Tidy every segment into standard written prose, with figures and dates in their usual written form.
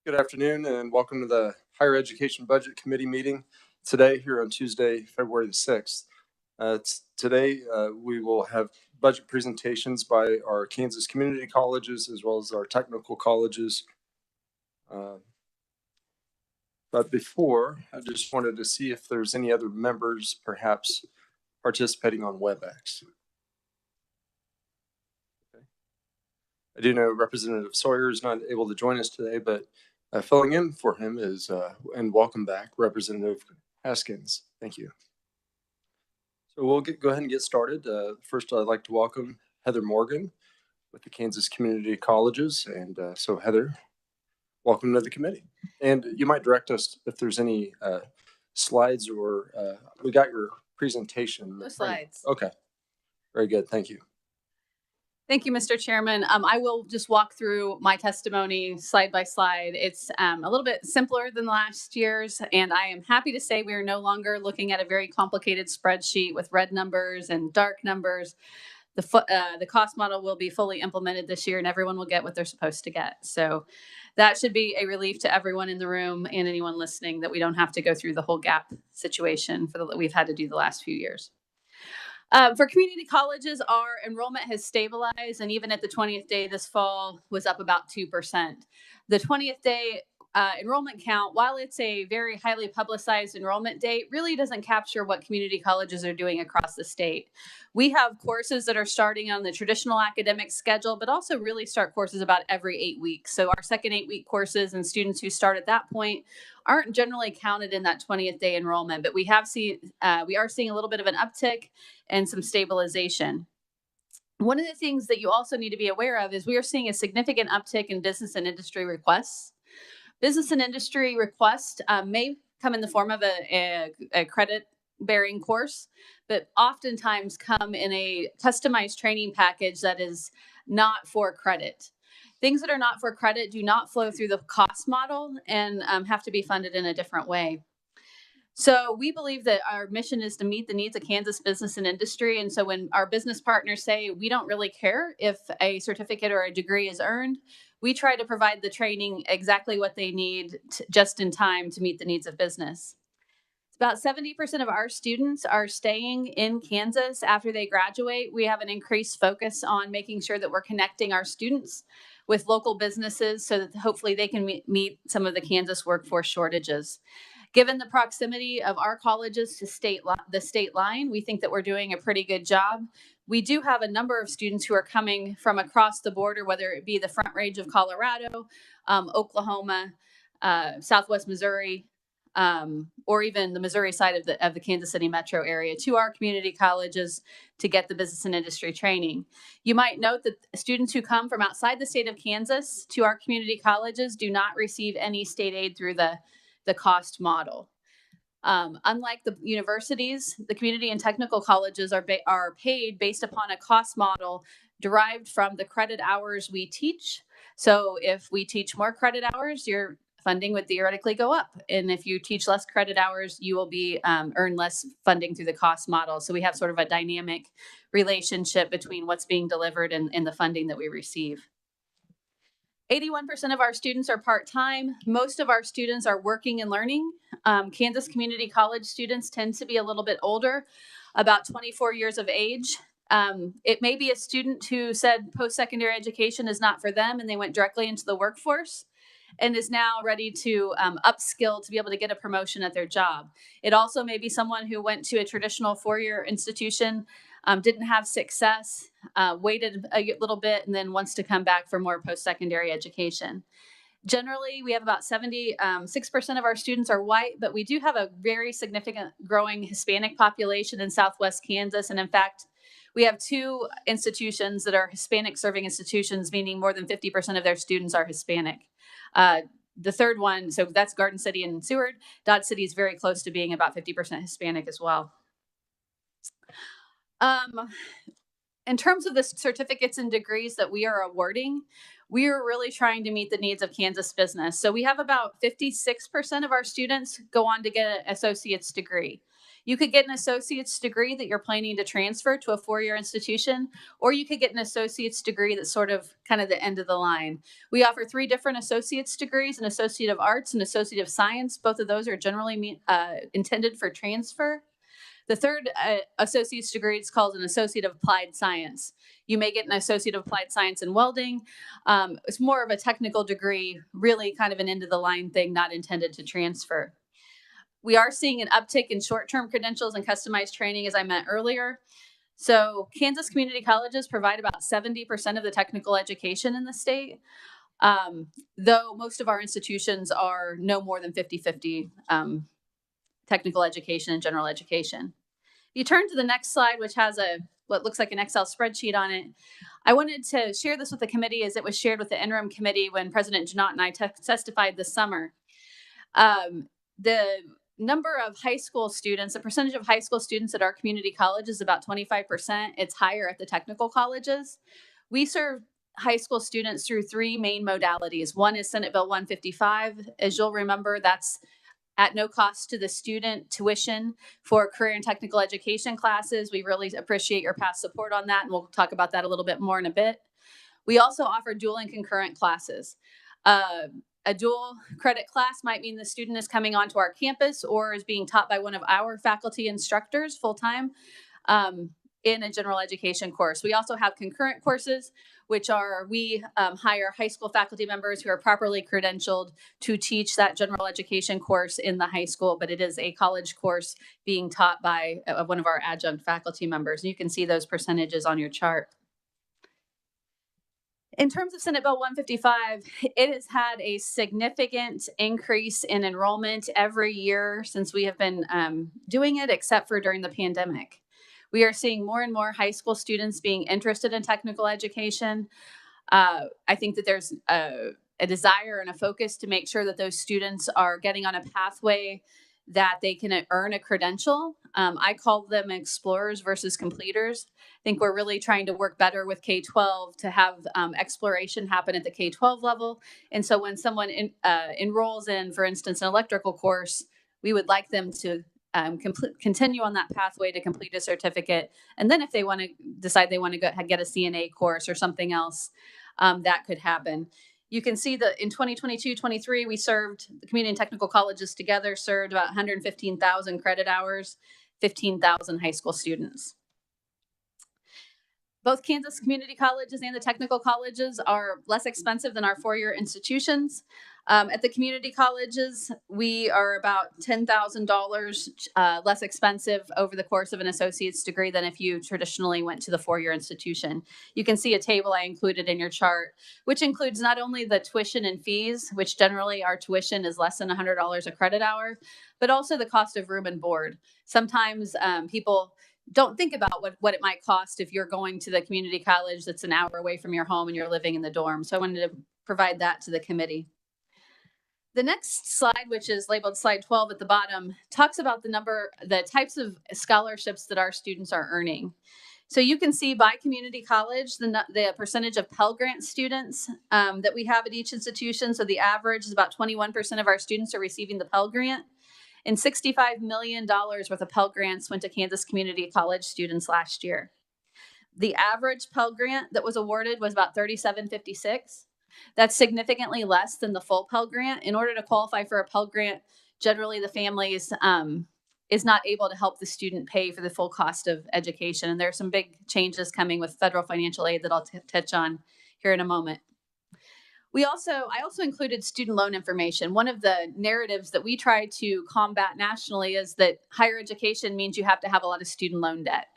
Good afternoon and welcome to the Higher Education Budget Committee meeting today here on Tuesday, February the 6th. Today we will have budget presentations by our Kansas community colleges as well as our technical colleges. But before, I just wanted to see if there's any other members perhaps participating on WebEx. Okay. I do know Representative Sawyer is not able to join us today, but filling in for him is, and welcome back, Representative Haskins. Thank you. So we'll go ahead and get started. First, I'd like to welcome Heather Morgan with the Kansas Community Colleges. And so Heather, welcome to the committee. And you might direct us if there's any slides or we got your presentation. No slides. Okay, very good. Thank you. Thank you, Mr. Chairman. I will just walk through my testimony slide by slide. It's a little bit simpler than last year's, and I am happy to say we are no longer looking at a very complicated spreadsheet with red numbers and dark numbers. The cost model will be fully implemented this year, and everyone will get what they're supposed to get. So that should be a relief to everyone in the room and anyone listening that we don't have to go through the whole gap situation that we've had to do the last few years. For community colleges, our enrollment has stabilized, and even at the 20th day this fall was up about 2%. The 20th day enrollment count, while it's a very highly publicized enrollment date, really doesn't capture what community colleges are doing across the state. We have courses that are starting on the traditional academic schedule, but also really start courses about every 8 weeks. So our second 8-week courses and students who start at that point aren't generally counted in that 20th day enrollment, but we are seeing a little bit of an uptick and some stabilization. One of the things that you also need to be aware of is we are seeing a significant uptick in business and industry requests. Business and industry requests may come in the form of a credit-bearing course, but oftentimes come in a customized training package that is not for credit. Things that are not for credit do not flow through the cost model and have to be funded in a different way. So we believe that our mission is to meet the needs of Kansas business and industry. And so when our business partners say, we don't really care if a certificate or a degree is earned, we try to provide the training exactly what they need just in time to meet the needs of business. About 70% of our students are staying in Kansas after they graduate. We have an increased focus on making sure that we're connecting our students with local businesses so that hopefully they can meet some of the Kansas workforce shortages. Given the proximity of our colleges to the state line, we think that we're doing a pretty good job. We do have a number of students who are coming from across the border, whether it be the Front Range of Colorado, Oklahoma, Southwest Missouri, or even the Missouri side of the Kansas City metro area to our community colleges to get the business and industry training. You might note that students who come from outside the state of Kansas to our community colleges do not receive any state aid through the cost model. Unlike the universities, the community and technical colleges are paid based upon a cost model derived from the credit hours we teach. So if we teach more credit hours, your funding would theoretically go up. And if you teach less credit hours, you will be earn less funding through the cost model. So we have sort of a dynamic relationship between what's being delivered and the funding that we receive. 81% of our students are part-time. Most of our students are working and learning. Kansas Community College students tend to be a little bit older, about 24 years of age. It may be a student who said post-secondary education is not for them and they went directly into the workforce and is now ready to upskill to be able to get a promotion at their job. It also may be someone who went to a traditional four-year institution, didn't have success, waited a little bit, and then wants to come back for more post-secondary education. Generally, we have about 76% of our students are white, but we do have a very significant growing Hispanic population in Southwest Kansas. And in fact, we have 2 institutions that are Hispanic serving institutions, meaning more than 50% of their students are Hispanic. The third one, so that's Garden City and Seward. Dodge City is very close to being about 50% Hispanic as well. In terms of the certificates and degrees that we are awarding, we are really trying to meet the needs of Kansas business. So we have about 56% of our students go on to get an associate's degree. You could get an associate's degree that you're planning to transfer to a four-year institution, or you could get an associate's degree that's sort of kind of the end of the line. We offer three different associate's degrees: an associate of arts, an associate of science. Both of those are generally intended for transfer. The third associate's degree is called an associate of applied science. You may get an associate of applied science in welding. It's more of a technical degree, really kind of an end of the line thing, not intended to transfer. We are seeing an uptick in short-term credentials and customized training, as I meant earlier. So Kansas community colleges provide about 70% of the technical education in the state, though most of our institutions are no more than 50-50 technical education and general education. If you turn to the next slide, which has what looks like an Excel spreadsheet on it, I wanted to share this with the committee as it was shared with the interim committee when President Janot and I testified this summer. The number of high school students, the percentage of high school students at our community college is about 25%. It's higher at the technical colleges. We serve high school students through three main modalities. One is Senate Bill 155. As you'll remember, that's at no cost to the student tuition for career and technical education classes. We really appreciate your past support on that, and we'll talk about that a little bit more in a bit. We also offer dual and concurrent classes. A dual credit class might mean the student is coming onto our campus or is being taught by one of our faculty instructors full-time in a general education course. We also have concurrent courses, which are we hire high school faculty members who are properly credentialed to teach that general education course in the high school, but it is a college course being taught by one of our adjunct faculty members. You can see those percentages on your chart. In terms of Senate Bill 155, it has had a significant increase in enrollment every year since we have been doing it, except for during the pandemic. We are seeing more and more high school students being interested in technical education. I think that there's a desire and a focus to make sure that those students are getting on a pathway that they can earn a credential. I call them explorers versus completers. I think we're really trying to work better with K-12 to have exploration happen at the K-12 level. And so when someone enrolls in, for instance, an electrical course, we would like them to continue on that pathway to complete a certificate. And then if they want to decide they want to get a CNA course or something else, that could happen. You can see that in 2022-23, we served, the community and technical colleges together served about 115,000 credit hours, 15,000 high school students. Both Kansas community colleges and the technical colleges are less expensive than our four-year institutions. At the community colleges, we are about $10,000 less expensive over the course of an associate's degree than if you traditionally went to the four-year institution. You can see a table I included in your chart, which includes not only the tuition and fees, which generally our tuition is less than $100 a credit hour, but also the cost of room and board. Sometimes people don't think about what it might cost if you're going to the community college that's an hour away from your home and you're living in the dorm. So I wanted to provide that to the committee. The next slide, which is labeled slide 12 at the bottom, talks about the types of scholarships that our students are earning. So you can see by community college, the percentage of Pell Grant students that we have at each institution. So the average is about 21% of our students are receiving the Pell Grant. And $65 million worth of Pell Grants went to Kansas Community College students last year. The average Pell Grant that was awarded was about $37.56. That's significantly less than the full Pell Grant. In order to qualify for a Pell Grant, generally the family is not able to help the student pay for the full cost of education. And there are some big changes coming with federal financial aid that I'll touch on here in a moment. I also included student loan information. One of the narratives that we try to combat nationally is that higher education means you have to have a lot of student loan debt.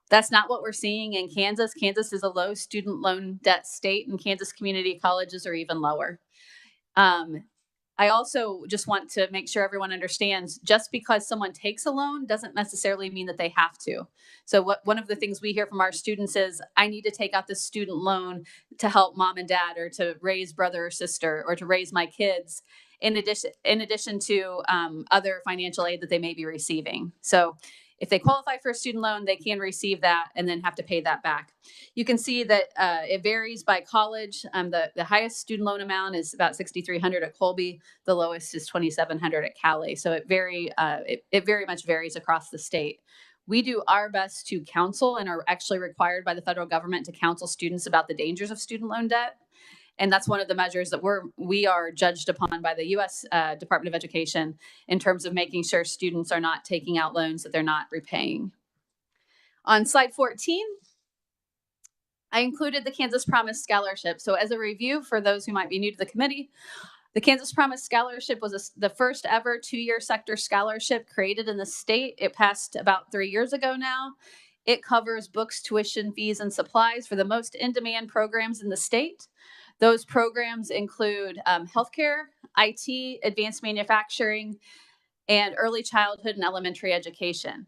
That's not what we're seeing in Kansas. Kansas is a low student loan debt state, and Kansas community colleges are even lower. I also just want to make sure everyone understands, just because someone takes a loan doesn't necessarily mean that they have to. So one of the things we hear from our students is, I need to take out this student loan to help mom and dad, or to raise brother or sister, or to raise my kids, in addition to other financial aid that they may be receiving. So If they qualify for a student loan, they can receive that and then have to pay that back. You can see that it varies by college. The highest student loan amount is about $6,300 at Colby. The lowest is $2,700 at Cali. So it very much varies across the state. We do our best to counsel and are actually required by the federal government to counsel students about the dangers of student loan debt. And that's one of the measures that we are judged upon by the U.S. Department of Education in terms of making sure students are not taking out loans that they're not repaying. On slide 14, I included the Kansas Promise Scholarship. So as a review for those who might be new to the committee, the Kansas Promise Scholarship was the first ever 2-year sector scholarship created in the state. It passed about 3 years ago now. It covers books, tuition, fees, and supplies for the most in-demand programs in the state. Those programs include healthcare, IT, advanced manufacturing, and early childhood and elementary education.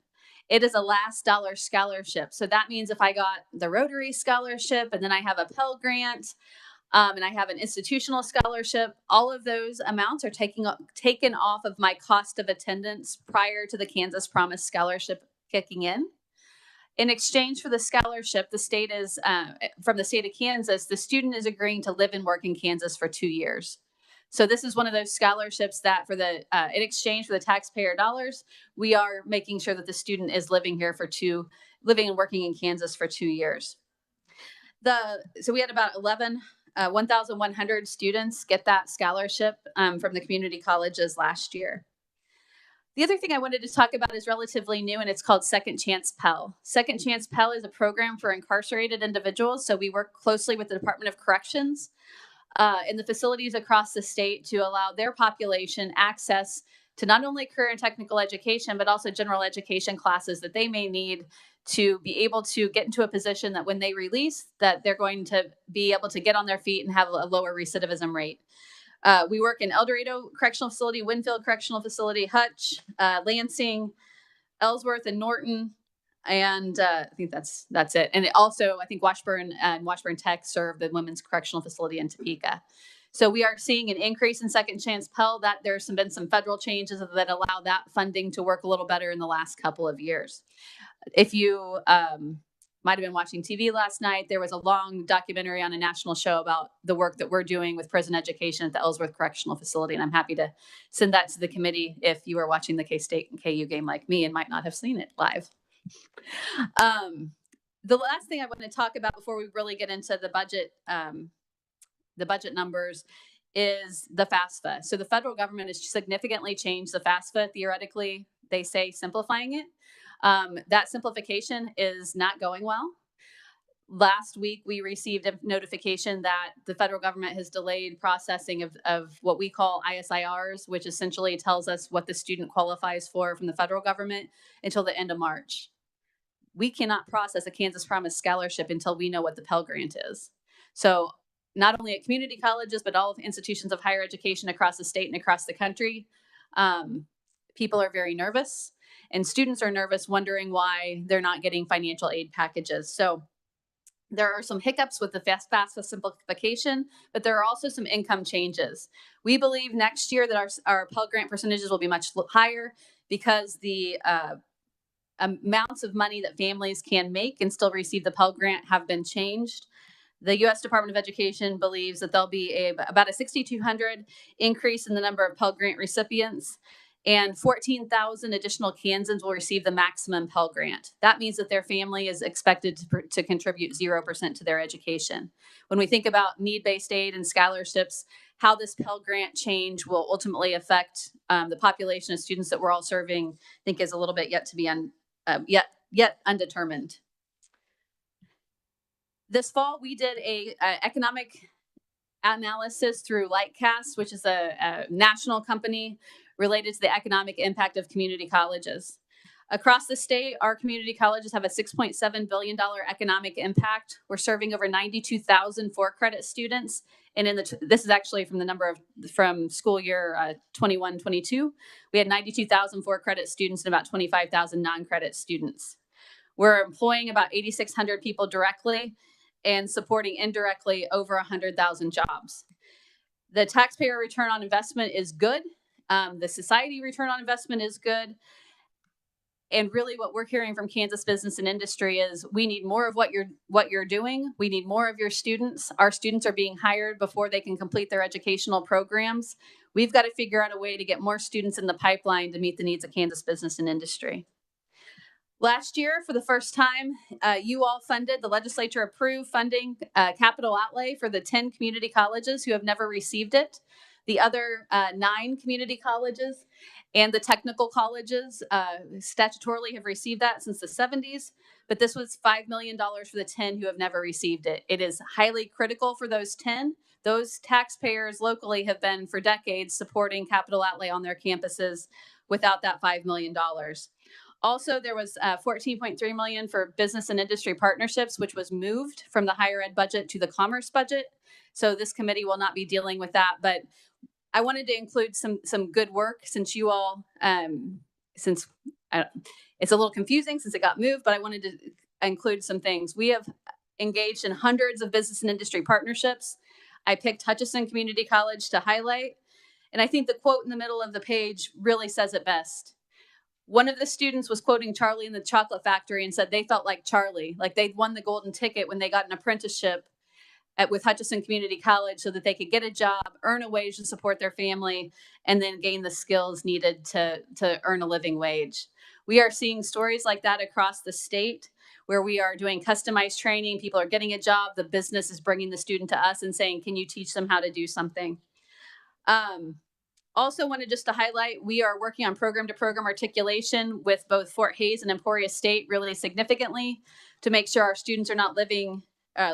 It is a last dollar scholarship. So that means if I got the Rotary Scholarship and then I have a Pell Grant and I have an institutional scholarship, all of those amounts are taken off of my cost of attendance prior to the Kansas Promise Scholarship kicking in. In exchange for the scholarship, the state is, from the state of Kansas, the student is agreeing to live and work in Kansas for 2 years. So this is one of those scholarships that in exchange for the taxpayer dollars, we are making sure that the student is living and working in Kansas for 2 years. So we had about 1,100 students get that scholarship from the community colleges last year. The other thing I wanted to talk about is relatively new, and it's called Second Chance Pell. Second Chance Pell is a program for incarcerated individuals. So we work closely with the Department of Corrections in the facilities across the state to allow their population access to not only career and technical education, but also general education classes that they may need to be able to get into a position that when they release, that they're going to be able to get on their feet and have a lower recidivism rate. We work in El Dorado Correctional Facility, Winfield Correctional Facility, Hutch, Lansing, Ellsworth, and Norton. And I think that's it. And I think Washburn and Washburn Tech serve the Women's Correctional Facility in Topeka. So we are seeing an increase in Second Chance Pell. That there's been some federal changes that allow that funding to work a little better in the last couple of years. If you might have been watching TV last night, there was a long documentary on a national show about the work that we're doing with prison education at the Ellsworth Correctional Facility. And I'm happy to send that to the committee if you are watching the K-State and KU game like me and might not have seen it live. The last thing I want to talk about before we really get into the budget numbers is the FAFSA. So the federal government has significantly changed the FAFSA. Theoretically, they say simplifying it. That simplification is not going well. Last week, we received a notification that the federal government has delayed processing of what we call ISIRs, which essentially tells us what the student qualifies for from the federal government until the end of March. We cannot process a Kansas Promise Scholarship until we know what the Pell Grant is. So not only at community colleges, but all of institutions of higher education across the state and across the country, people are very nervous. And students are nervous, wondering why they're not getting financial aid packages. So there are some hiccups with the FAFSA simplification, but there are also some income changes. We believe next year that our Pell Grant percentages will be much higher because the amounts of money that families can make and still receive the Pell Grant have been changed. The U.S. Department of Education believes that there'll be about a 6,200 increase in the number of Pell Grant recipients, and 14,000 additional Kansans will receive the maximum Pell Grant. That means that their family is expected to contribute 0% to their education. When we think about need-based aid and scholarships, how this Pell Grant change will ultimately affect the population of students that we're all serving, I think is a little bit yet to be yet undetermined. This fall, we did a economic analysis through Lightcast, which is a national company related to the economic impact of community colleges. Across the state, our community colleges have a $6.7 billion economic impact. We're serving over 92,000 4-credit students. And this is actually from school year 21-22. We had 92,000 4-credit students and about 25,000 non-credit students. We're employing about 8,600 people directly and supporting indirectly over 100,000 jobs. The taxpayer return on investment is good. The society return on investment is good. And really what we're hearing from Kansas Business and Industry is we need more of what you're doing. We need more of your students. Our students are being hired before they can complete their educational programs. We've got to figure out a way to get more students in the pipeline to meet the needs of Kansas Business and Industry. Last year, for the first time, you all funded, the legislature approved funding capital outlay for the 10 community colleges who have never received it. The other 9 community colleges and the technical colleges statutorily have received that since the 70s, but this was $5 million for the 10 who have never received it. It is highly critical for those 10. Those taxpayers locally have been for decades supporting capital outlay on their campuses without that $5 million. Also, there was $14.3 million for business and industry partnerships, which was moved from the higher ed budget to the commerce budget. So this committee will not be dealing with that, but I wanted to include some good work since you all, it's a little confusing since it got moved, but I wanted to include some things. We have engaged in hundreds of business and industry partnerships. I picked Hutchinson Community College to highlight, and I think the quote in the middle of the page really says it best. One of the students was quoting Charlie in the Chocolate Factory and said they felt like Charlie, like they'd won the golden ticket when they got an apprenticeship with Hutchinson Community College so that they could get a job, earn a wage to support their family, and then gain the skills needed to earn a living wage. We are seeing stories like that across the state where we are doing customized training. People are getting a job. The business is bringing the student to us and saying, can you teach them how to do something? Also wanted just to highlight, we are working on program to program articulation with both Fort Hays and Emporia State really significantly to make sure our students are not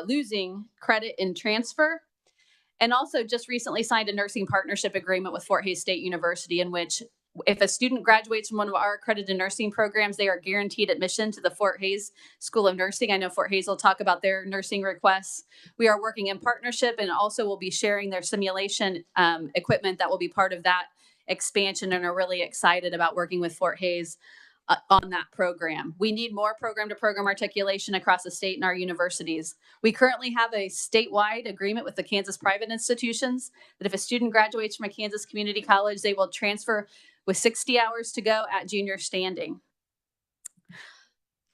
losing credit in transfer. And also just recently signed a nursing partnership agreement with Fort Hays State University in which if a student graduates from one of our accredited nursing programs, they are guaranteed admission to the Fort Hays School of Nursing. I know Fort Hays will talk about their nursing requests. We are working in partnership and also will be sharing their simulation equipment that will be part of that expansion and are really excited about working with Fort Hays on that program. We need more program to program articulation across the state and our universities. We currently have a statewide agreement with the Kansas private institutions that if a student graduates from a Kansas community college, they will transfer with 60 hours to go at junior standing.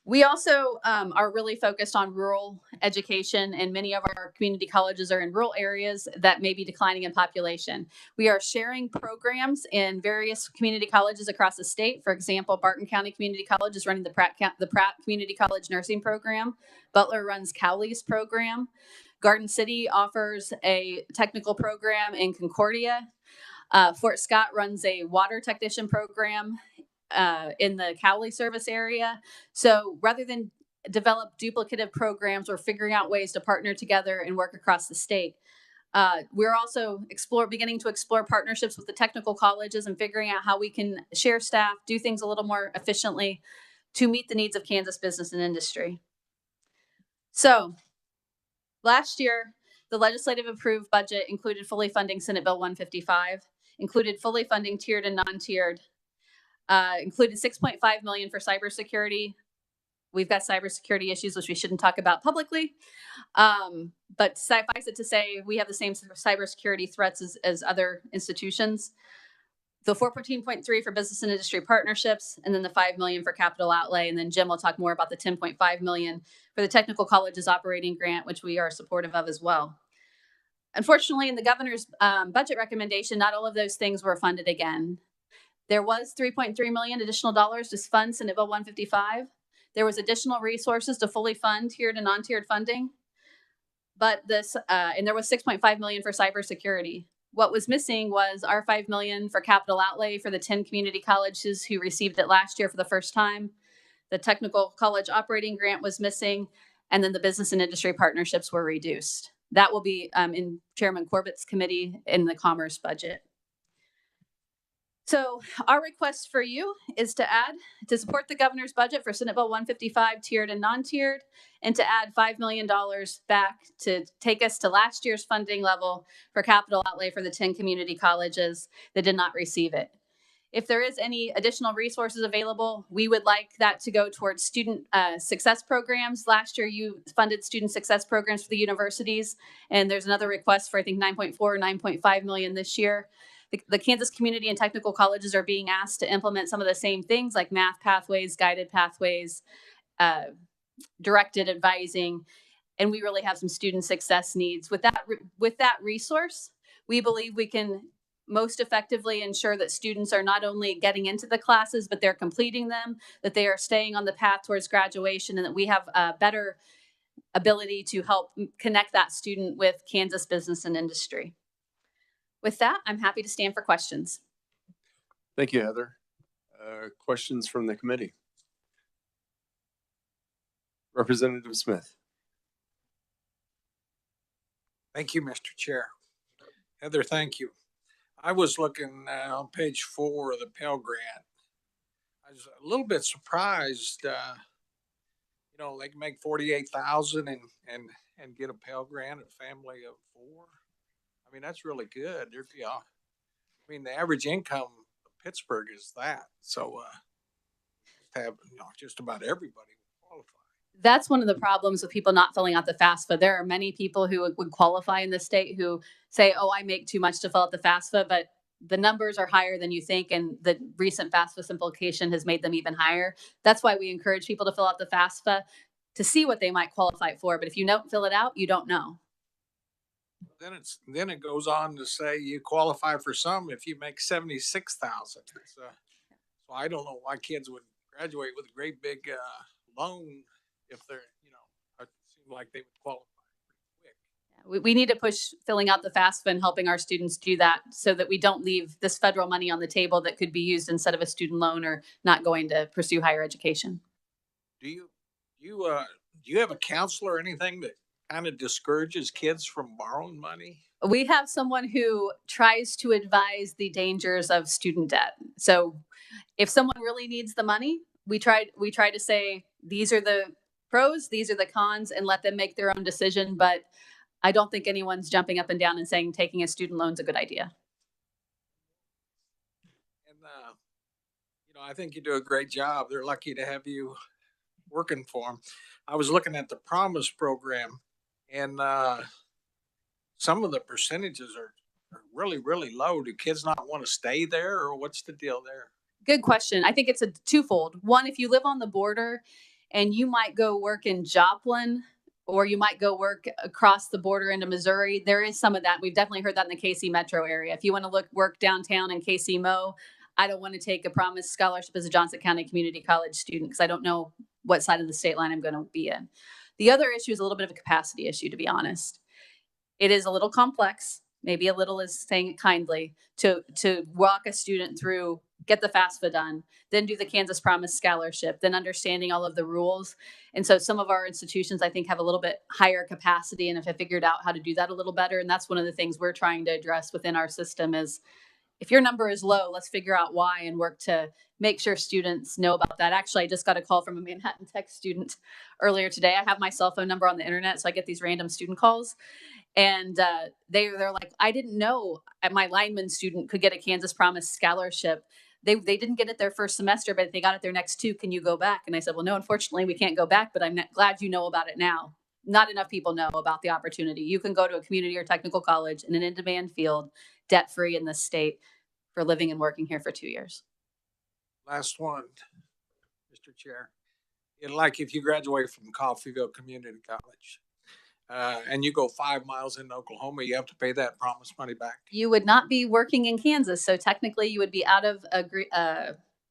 We also are really focused on rural education, and many of our community colleges are in rural areas that may be declining in population. We are sharing programs in various community colleges across the state. For example, Barton County Community College is running the Pratt Community College Nursing Program. Butler runs Cowley's program. Garden City offers a technical program in Concordia. Fort Scott runs a water technician program in the Cowley service area. So rather than develop duplicative programs, we're figuring out ways to partner together and work across the state. We're also beginning to explore partnerships with the technical colleges and figuring out how we can share staff, do things a little more efficiently to meet the needs of Kansas business and industry. So last year, the legislative approved budget included fully funding Senate Bill 155, included fully funding tiered and non-tiered, included $6.5 million for cybersecurity. We've got cybersecurity issues, which we shouldn't talk about publicly. But suffice it to say, we have the same cybersecurity threats as other institutions. The 14.3 for business and industry partnerships, and then the $5 million for capital outlay. And then Jim will talk more about the $10.5 million for the technical colleges operating grant, which we are supportive of as well. Unfortunately, in the governor's budget recommendation, not all of those things were funded again. There was $3.3 million additional dollars to fund Senate Bill 155. There was additional resources to fully fund tiered and non-tiered funding. But and there was $6.5 million for cybersecurity. What was missing was our $5 million for capital outlay for the 10 community colleges who received it last year for the first time. The technical college operating grant was missing, and then the business and industry partnerships were reduced. That will be in Chairman Corbett's committee in the commerce budget. So our request for you is to support the governor's budget for Senate Bill 155 tiered and non-tiered, and to add $5 million back to take us to last year's funding level for capital outlay for the 10 community colleges that did not receive it. If there is any additional resources available, we would like that to go towards student success programs. Last year, you funded student success programs for the universities, and there's another request for, I think, 9.4 or 9.5 million this year. the Kansas community and technical colleges are being asked to implement some of the same things like math pathways, guided pathways, uh, directed advising, and we really have some student success needs. With that resource, we believe we can most effectively ensure that students are not only getting into the classes, but they're completing them, that they are staying on the path towards graduation, and that we have a better ability to help connect that student with Kansas business and industry. With that, I'm happy to stand for questions. Thank you, Heather. Questions from the committee? Representative Smith. Thank you, Mr. Chair. Heather, thank you. I was looking on page 4 of the Pell Grant. I was a little bit surprised. They can make 48,000 and get a Pell Grant, a family of 4. I mean, that's really good. The average income of Pittsburgh is that. So have just about everybody qualify. That's one of the problems with people not filling out the FAFSA. There are many people who would qualify in the state who say, oh, I make too much to fill out the FAFSA, but the numbers are higher than you think, and the recent FAFSA simplification has made them even higher. That's why we encourage people to fill out the FAFSA to see what they might qualify for. But if you don't fill it out, you don't know. Then it goes on to say you qualify for some if you make 76,000. So I don't know why kids would graduate with a great big loan if they're it seems like they would qualify pretty quick. We need to push filling out the FAFSA and helping our students do that so that we don't leave this federal money on the table that could be used instead of a student loan or not going to pursue higher education. Do you have a counselor or anything that kind of discourages kids from borrowing money? We have someone who tries to advise the dangers of student debt. So if someone really needs the money, we try to say, these are the pros, these are the cons, and let them make their own decision. But I don't think anyone's jumping up and down and saying taking a student loan is a good idea. And, I think you do a great job. They're lucky to have you working for them. I was looking at the Promise program, and some of the percentages are really, really low. Do kids not want to stay there, or what's the deal there? Good question. I think it's a twofold. One, if you live on the border and you might go work in Joplin, or you might go work across the border into Missouri, there is some of that. We've definitely heard that in the KC metro area. If you want to work downtown in KC Mo, I don't want to take a Promise scholarship as a Johnson County Community College student because I don't know what side of the state line I'm going to be in. The other issue is a little bit of a capacity issue, to be honest. It is a little complex, maybe a little is saying it kindly, to walk a student through, get the FAFSA done, then do the Kansas Promise Scholarship, then understanding all of the rules. And so some of our institutions, I think, have a little bit higher capacity and have figured out how to do that a little better. And that's one of the things we're trying to address within our system is, if your number is low, let's figure out why and work to make sure students know about that. Actually, I just got a call from a Manhattan Tech student earlier today. I have my cell phone number on the internet, so I get these random student calls. And they're like, I didn't know my lineman student could get a Kansas Promise scholarship. They didn't get it their first semester, but they got it their next 2. Can you go back? And I said, well, no, unfortunately, we can't go back, but I'm glad you know about it now. Not enough people know about the opportunity. You can go to a community or technical college in an in-demand field, debt-free in this state, for living and working here for 2 years. Last one, Mr. Chair. Like if you graduate from Coffeyville Community College and you go 5 miles into Oklahoma, you have to pay that Promise money back. You would not be working in Kansas, so technically you would be out of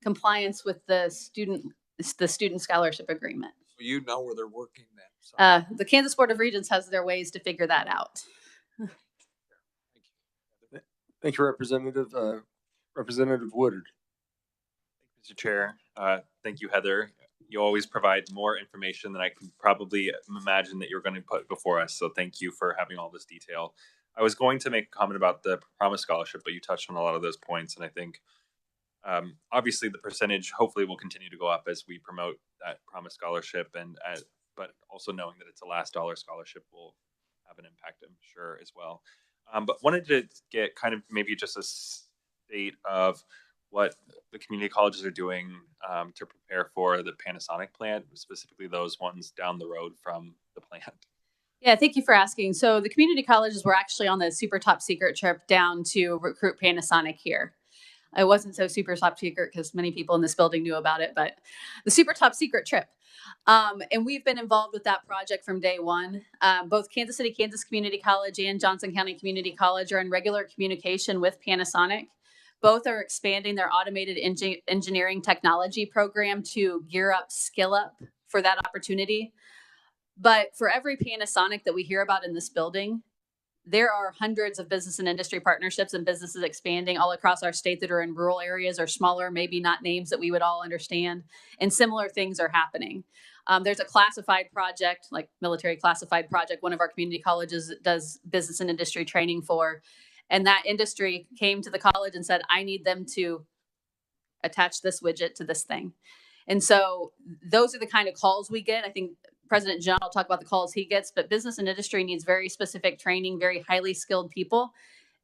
compliance with the student scholarship agreement. So you know where they're working then. So. The Kansas Board of Regents has their ways to figure that out. Thank you, Representative. Representative Woodard. Thank you, Mr. Chair. Thank you, Heather. You always provide more information than I can probably imagine that you're going to put before us. So thank you for having all this detail. I was going to make a comment about the Promise Scholarship, but you touched on a lot of those points. And I think obviously the percentage hopefully will continue to go up as we promote that Promise Scholarship. But also knowing that it's a last dollar scholarship will have an impact, I'm sure, as well. But wanted to get kind of maybe just a state of what the community colleges are doing to prepare for the Panasonic plant, specifically those ones down the road from the plant. Yeah, thank you for asking. So the community colleges were actually on the super top secret trip down to recruit Panasonic here. It wasn't so super top secret because many people in this building knew about it, but the super top secret trip. And we've been involved with that project from day one. Both Kansas City, Kansas Community College and Johnson County Community College are in regular communication with Panasonic. Both are expanding their automated engineering technology program to gear up, skill up for that opportunity. But for every Panasonic that we hear about in this building, there are hundreds of business and industry partnerships and businesses expanding all across our state that are in rural areas or smaller, maybe not names that we would all understand. And similar things are happening. There's a classified project, like military classified project, one of our community colleges does business and industry training for. And that industry came to the college and said, I need them to attach this widget to this thing. And so those are the kind of calls we get. I think President John will talk about the calls he gets, but business and industry needs very specific training, very highly skilled people,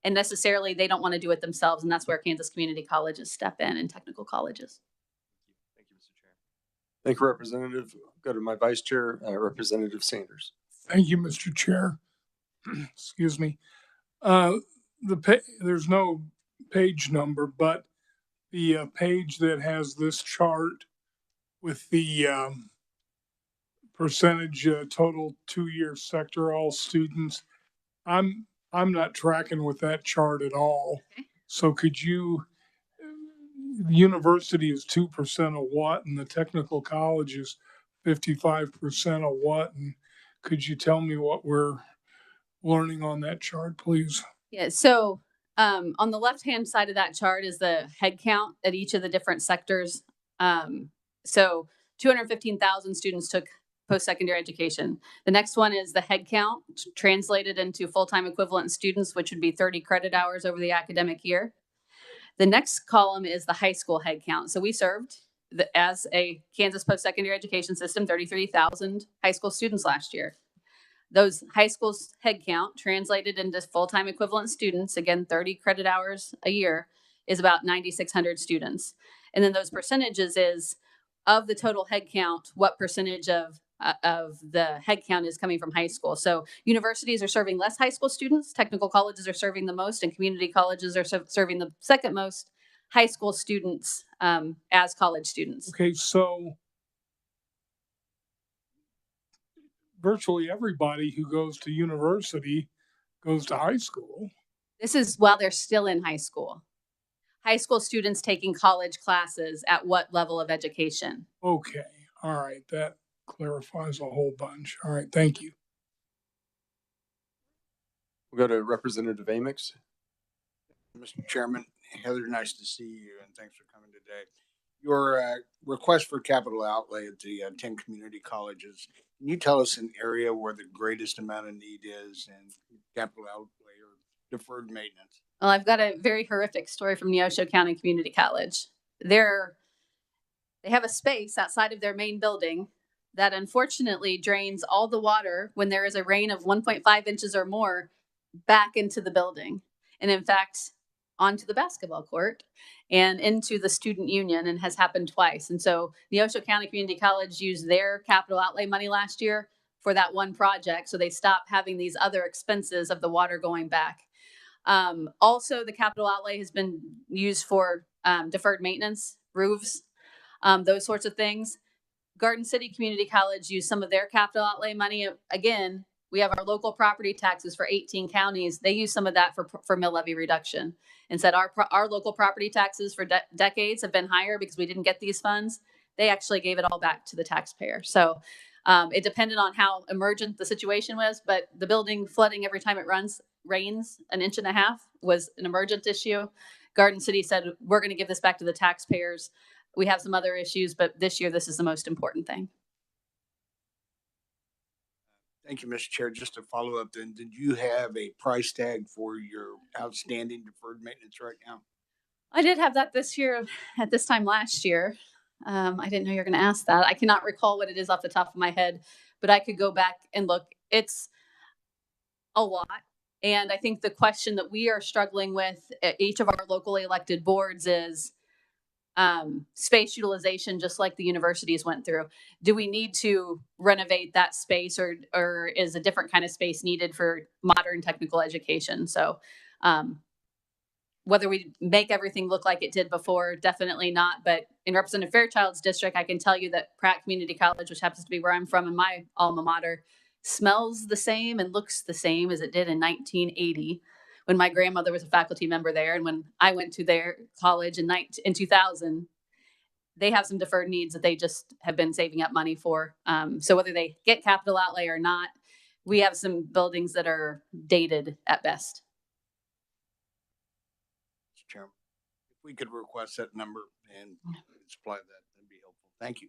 and necessarily they don't want to do it themselves. And that's where Kansas community colleges step in and technical colleges. Thank you, Mr. Chair. Thank you, Representative. Go to my Vice Chair, Representative Sanders. Thank you, Mr. Chair. Excuse me. There's no page number, but the page that has this chart with the percentage total 2-year sectoral students, I'm not tracking with that chart at all. Okay. So could you? The university is 2% of what, and the technical college is 55% of what, and could you tell me what we're learning on that chart, please? Yeah. So on the left-hand side of that chart is the head count at each of the different sectors. So 215,000 students took post-secondary education. The next one is the head count translated into full-time equivalent students, which would be 30 credit hours over the academic year. The next column is the high school head count. So we served, as a Kansas post-secondary education system, 33,000 high school students last year. Those high school's head count translated into full-time equivalent students, again, 30 credit hours a year, is about 9,600 students. And then those percentages is, of the total head count, what percentage of the head count is coming from high school. So universities are serving less high school students, technical colleges are serving the most, and community colleges are serving the second most high school students as college students. Okay, so virtually everybody who goes to university goes to high school. This is while they're still in high school. High school students taking college classes at what level of education? Okay, all right, that clarifies a whole bunch. All right, thank you. We'll go to Representative Amix. Mr. Chairman, Heather, nice to see you, and thanks for coming today. Your request for capital outlay at the 10 community colleges, can you tell us an area where the greatest amount of need is in capital outlay or deferred maintenance? Well, I've got a very horrific story from Neosho County Community College. They have a space outside of their main building that unfortunately drains all the water when there is a rain of 1.5 inches or more back into the building. And in fact, onto the basketball court and into the student union, and has happened twice. And so Neosho County Community College used their capital outlay money last year for that one project. So they stopped having these other expenses of the water going back. Also, the capital outlay has been used for deferred maintenance, roofs, those sorts of things. Garden City Community College used some of their capital outlay money. Again, we have our local property taxes for 18 counties. They use some of that for mill levy reduction, and said our local property taxes for decades have been higher because we didn't get these funds. They actually gave it all back to the taxpayer. So it depended on how emergent the situation was, but the building flooding every time it rains 1.5 inches was an emergent issue. Garden City said, we're going to give this back to the taxpayers. We have some other issues, but this year, this is the most important thing. Thank you, Mr. Chair. Just to follow up then, did you have a price tag for your outstanding deferred maintenance right now? I did have that this year at this time last year. I didn't know you were going to ask that. I cannot recall what it is off the top of my head, but I could go back and look. It's a lot. And I think the question that we are struggling with at each of our locally elected boards is, space utilization, just like the universities went through. Do we need to renovate that space, or is a different kind of space needed for modern technical education? So whether we make everything look like it did before, definitely not. But in Representative Fairchild's district, I can tell you that Pratt Community College, which happens to be where I'm from and my alma mater, smells the same and looks the same as it did in 1980 when my grandmother was a faculty member there. And when I went to their college in 2000, they have some deferred needs that they just have been saving up money for. So whether they get capital outlay or not, we have some buildings that are dated at best. Mr. Chairman, if we could request that number and supply that, that'd be helpful. Thank you.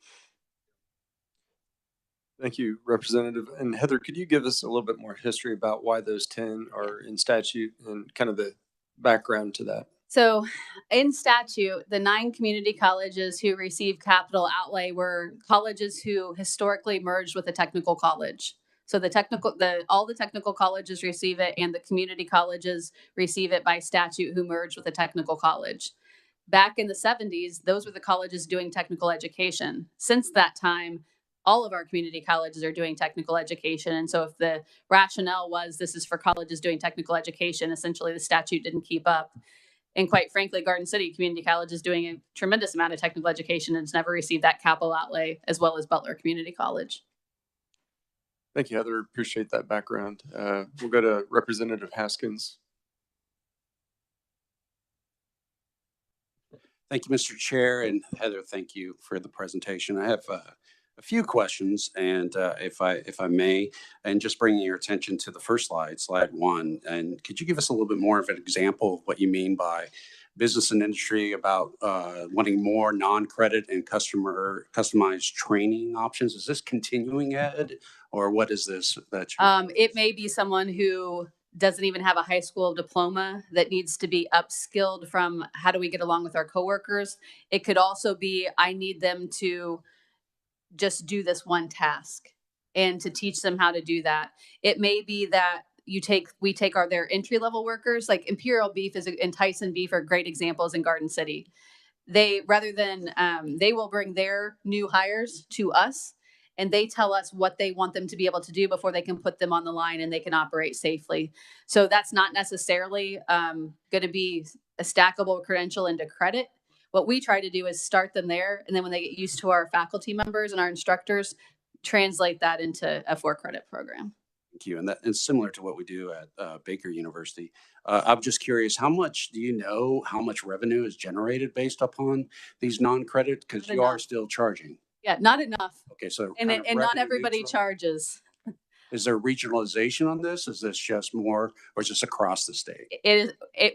Thank you, Representative. And Heather, could you give us a little bit more history about why those 10 are in statute and kind of the background to that? So in statute, the 9 community colleges who received capital outlay were colleges who historically merged with a technical college. So all the technical colleges receive it, and the community colleges receive it by statute who merged with a technical college. Back in the 70s, those were the colleges doing technical education. Since that time, all of our community colleges are doing technical education. And so if the rationale was this is for colleges doing technical education, essentially the statute didn't keep up. And quite frankly, Garden City Community College is doing a tremendous amount of technical education and has never received that capital outlay, as well as Butler Community College. Thank you, Heather. Appreciate that background. We'll go to Representative Haskins. Thank you, Mr. Chair, and Heather, thank you for the presentation. I have a few questions, and if I may, and just bringing your attention to the first slide, slide 1, and could you give us a little bit more of an example of what you mean by business and industry about wanting more non-credit and customized training options? Is this continuing ed, or what is this? It may be someone who doesn't even have a high school diploma that needs to be upskilled from how do we get along with our coworkers. It could also be, I need them to just do this one task and to teach them how to do that. It may be that we take their entry level workers, like Imperial Beef and Tyson Beef are great examples in Garden City. They will bring their new hires to us, and they tell us what they want them to be able to do before they can put them on the line and they can operate safely. So that's not necessarily going to be a stackable credential into credit. What we try to do is start them there, and then when they get used to our faculty members and our instructors, translate that into a 4-credit program. Thank you. And that is similar to what we do at Baker University. I'm just curious, how much revenue is generated based upon these non-credit? Because you are still charging. Yeah, not enough. Okay, so and not everybody charges. Is there regionalization on this? Is this just more, or is this across the state?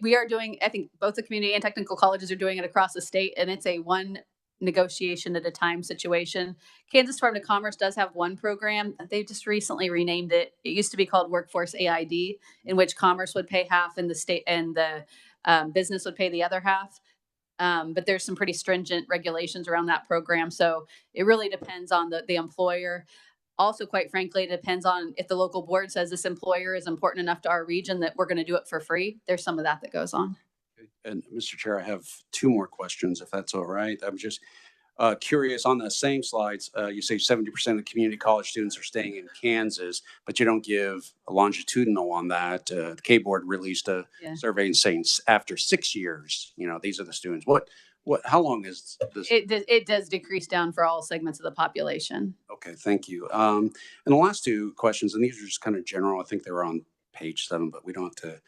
We are doing, I think both the community and technical colleges are doing it across the state, and it's a one negotiation at a time situation. Kansas Department of Commerce does have one program. They just recently renamed it. It used to be called Workforce AID, in which Commerce would pay half and the state and the business would pay the other half. But there's some pretty stringent regulations around that program. So it really depends on the employer. Also, quite frankly, it depends on if the local board says this employer is important enough to our region that we're going to do it for free. There's some of that goes on. And Mr. Chair, I have 2 more questions, if that's all right. I'm just curious, on the same slides, you say 70% of community college students are staying in Kansas, but you don't give a longitudinal on that. The K board released a survey saying after 6 years, these are the students. How long is this? It does decrease down for all segments of the population. Okay, thank you. And the last 2 questions, and these are just kind of general. I think they were on page 7, but we don't have to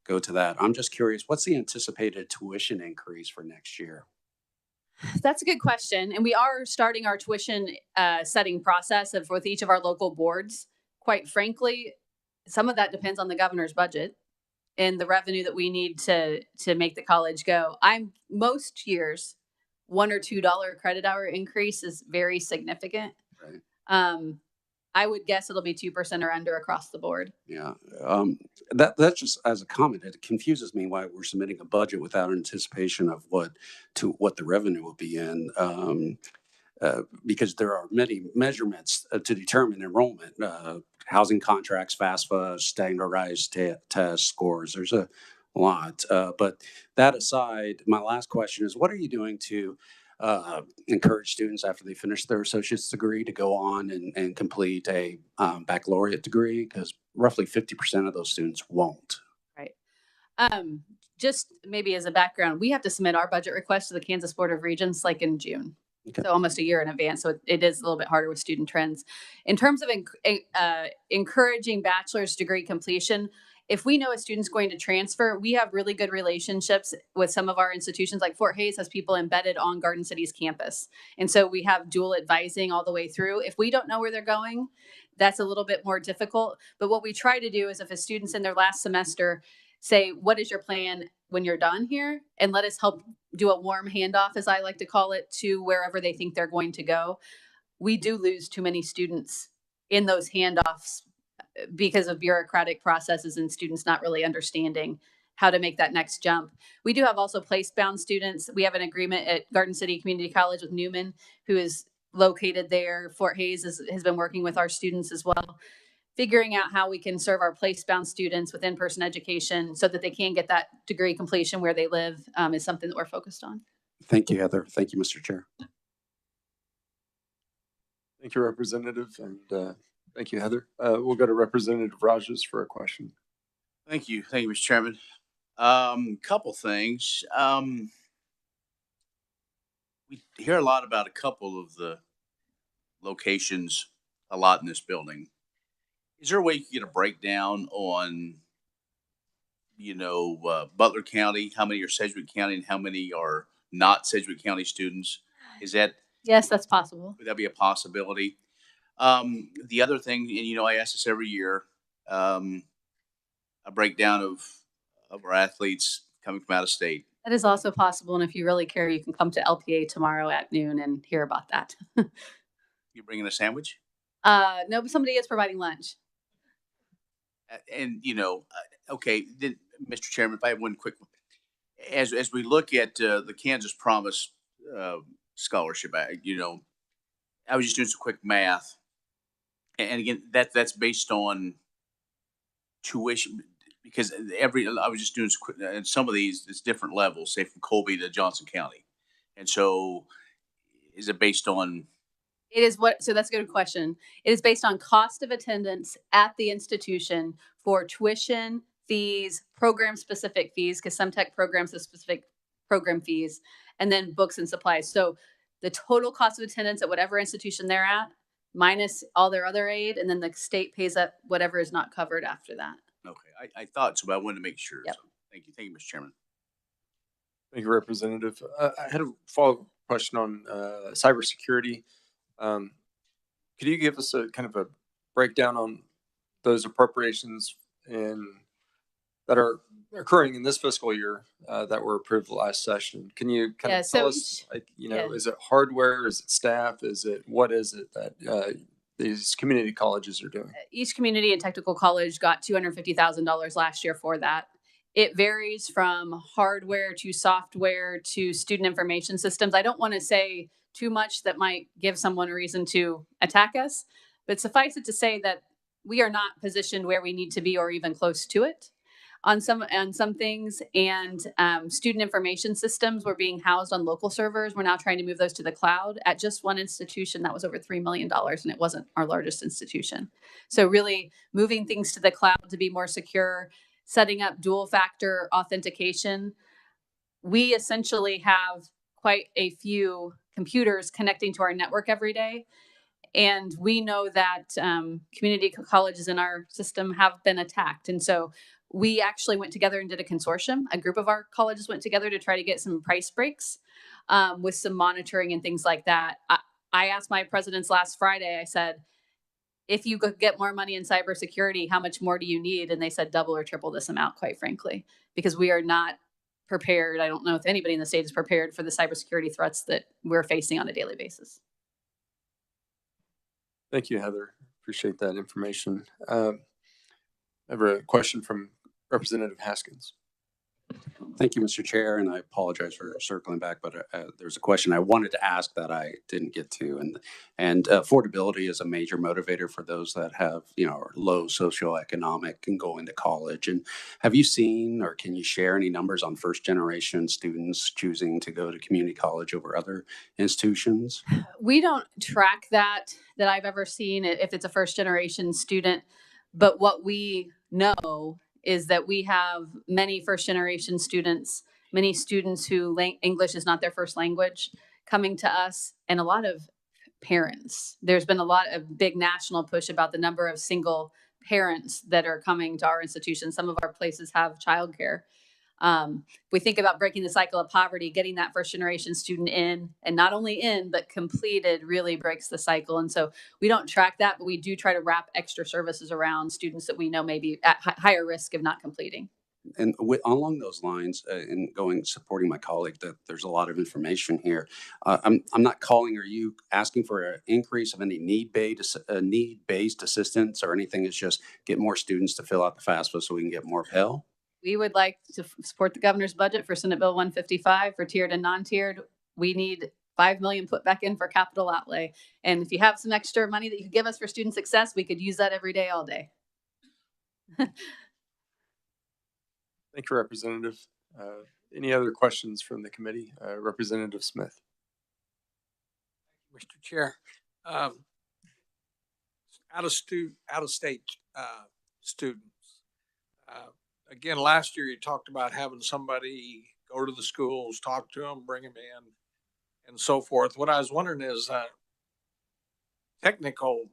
go to that. I'm just curious, what's the anticipated tuition increase for next year? That's a good question. And we are starting our tuition setting process with each of our local boards. Quite frankly, some of that depends on the governor's budget and the revenue that we need to make the college go. Most years, $1 or $2 credit hour increase is very significant. Right. I would guess it'll be 2% or under across the board. Yeah, that's just as a comment. It confuses me why we're submitting a budget without anticipation of what the revenue will be in, because there are many measurements to determine enrollment, housing contracts, FAFSA, standardized test scores. There's a lot. But that aside, my last question is, what are you doing to encourage students after they finish their associate's degree to go on and complete a baccalaureate degree? Because roughly 50% of those students won't. Right. Just maybe as a background, we have to submit our budget request to the Kansas Board of Regents like in June. Okay. So almost a year in advance. So it is a little bit harder with student trends. In terms of encouraging bachelor's degree completion, if we know a student's going to transfer, we have really good relationships with some of our institutions. Like Fort Hays has people embedded on Garden City's campus. And so we have dual advising all the way through. If we don't know where they're going, that's a little bit more difficult. But what we try to do is if a student's in their last semester, say, what is your plan when you're done here? And let us help do a warm handoff, as I like to call it, to wherever they think they're going to go. We do lose too many students in those handoffs because of bureaucratic processes and students not really understanding how to make that next jump. We do have also place-bound students. We have an agreement at Garden City Community College with Newman, who is located there. Fort Hays has been working with our students as well, figuring out how we can serve our place-bound students with in-person education so that they can get that degree completion where they live is something that we're focused on. Thank you, Heather. Thank you, Mr. Chair. Thank you, Representative, and thank you, Heather. We'll go to Representative Rogers for a question. Thank you, Mr. Chairman. Couple things. We hear a lot about a couple of the locations a lot in this building. Is there a way you can get a breakdown on, Butler County, how many are Sedgwick County and how many are not Sedgwick County students? Is that? Yes, that's possible. Would that be a possibility? The other thing, and I ask this every year, a breakdown of our athletes coming from out of state. That is also possible. And if you really care, you can come to LPA tomorrow at noon and hear about that. You bringing a sandwich? No, but somebody is providing lunch. And, okay, then, Mr. Chairman, if I have one quick one. As we look at the Kansas Promise scholarship, I was just doing some quick math. And again, that's based on tuition, because I was just doing and some of these, it's different levels, say from Colby to Johnson County. And so is it based on? It is so that's a good question. It is based on cost of attendance at the institution for tuition, fees, program specific fees, because some tech programs have specific program fees, and then books and supplies. So the total cost of attendance at whatever institution they're at, minus all their other aid, and then the state pays up whatever is not covered after that. Okay, I thought so, but I wanted to make sure. Yep. So thank you, Mr. Chairman. Thank you, Representative. I had a follow-up question on cybersecurity. Could you give us a kind of a breakdown on those appropriations that are occurring in this fiscal year that were approved last session? Can you kind of tell us, is it hardware? Is it staff? What is it that these community colleges are doing? Each community and technical college got $250,000 last year for that. It varies from hardware to software to student information systems. I don't want to say too much that might give someone a reason to attack us, but suffice it to say that we are not positioned where we need to be or even close to it on some things. And student information systems were being housed on local servers. We're now trying to move those to the cloud at just one institution. That was over $3 million, and it wasn't our largest institution. So really moving things to the cloud to be more secure, setting up dual factor authentication. We essentially have quite a few computers connecting to our network every day. And we know that community colleges in our system have been attacked. And so we actually went together and did a consortium. A group of our colleges went together to try to get some price breaks with some monitoring and things like that. I asked my presidents last Friday, I said, if you could get more money in cybersecurity, how much more do you need? And they said double or triple this amount, quite frankly, because we are not prepared. I don't know if anybody in the state is prepared for the cybersecurity threats that we're facing on a daily basis. Thank you, Heather. Appreciate that information. I have a question from Representative Haskins. Thank you, Mr. Chair, and I apologize for circling back, but there's a question I wanted to ask that I didn't get to, and affordability is a major motivator for those that have, are low socioeconomic and going to college. And have you seen, or can you share any numbers on first generation students choosing to go to community college over other institutions? We don't track that I've ever seen if it's a first generation student, but what we know is that we have many first generation students, many students who English is not their first language coming to us, and a lot of parents. There's been a lot of big national push about the number of single parents that are coming to our institution. Some of our places have childcare. We think about breaking the cycle of poverty, getting that first generation student in, and not only in, but completed really breaks the cycle. And so we don't track that, but we do try to wrap extra services around students that we know may be at higher risk of not completing. And along those lines, in supporting my colleague, that there's a lot of information here. I'm not calling or you asking for an increase of any need-based assistance or anything. It's just get more students to fill out the FAFSA so we can get more Pell. We would like to support the governor's budget for Senate Bill 155 for tiered and non-tiered. We need $5 million put back in for capital outlay. And if you have some extra money that you could give us for student success, we could use that every day, all day. Thank you, Representative. Any other questions from the committee? Representative Smith. Mr. Chair, out of state students. Again, last year you talked about having somebody go to the schools, talk to them, bring them in, and so forth. What I was wondering is the technical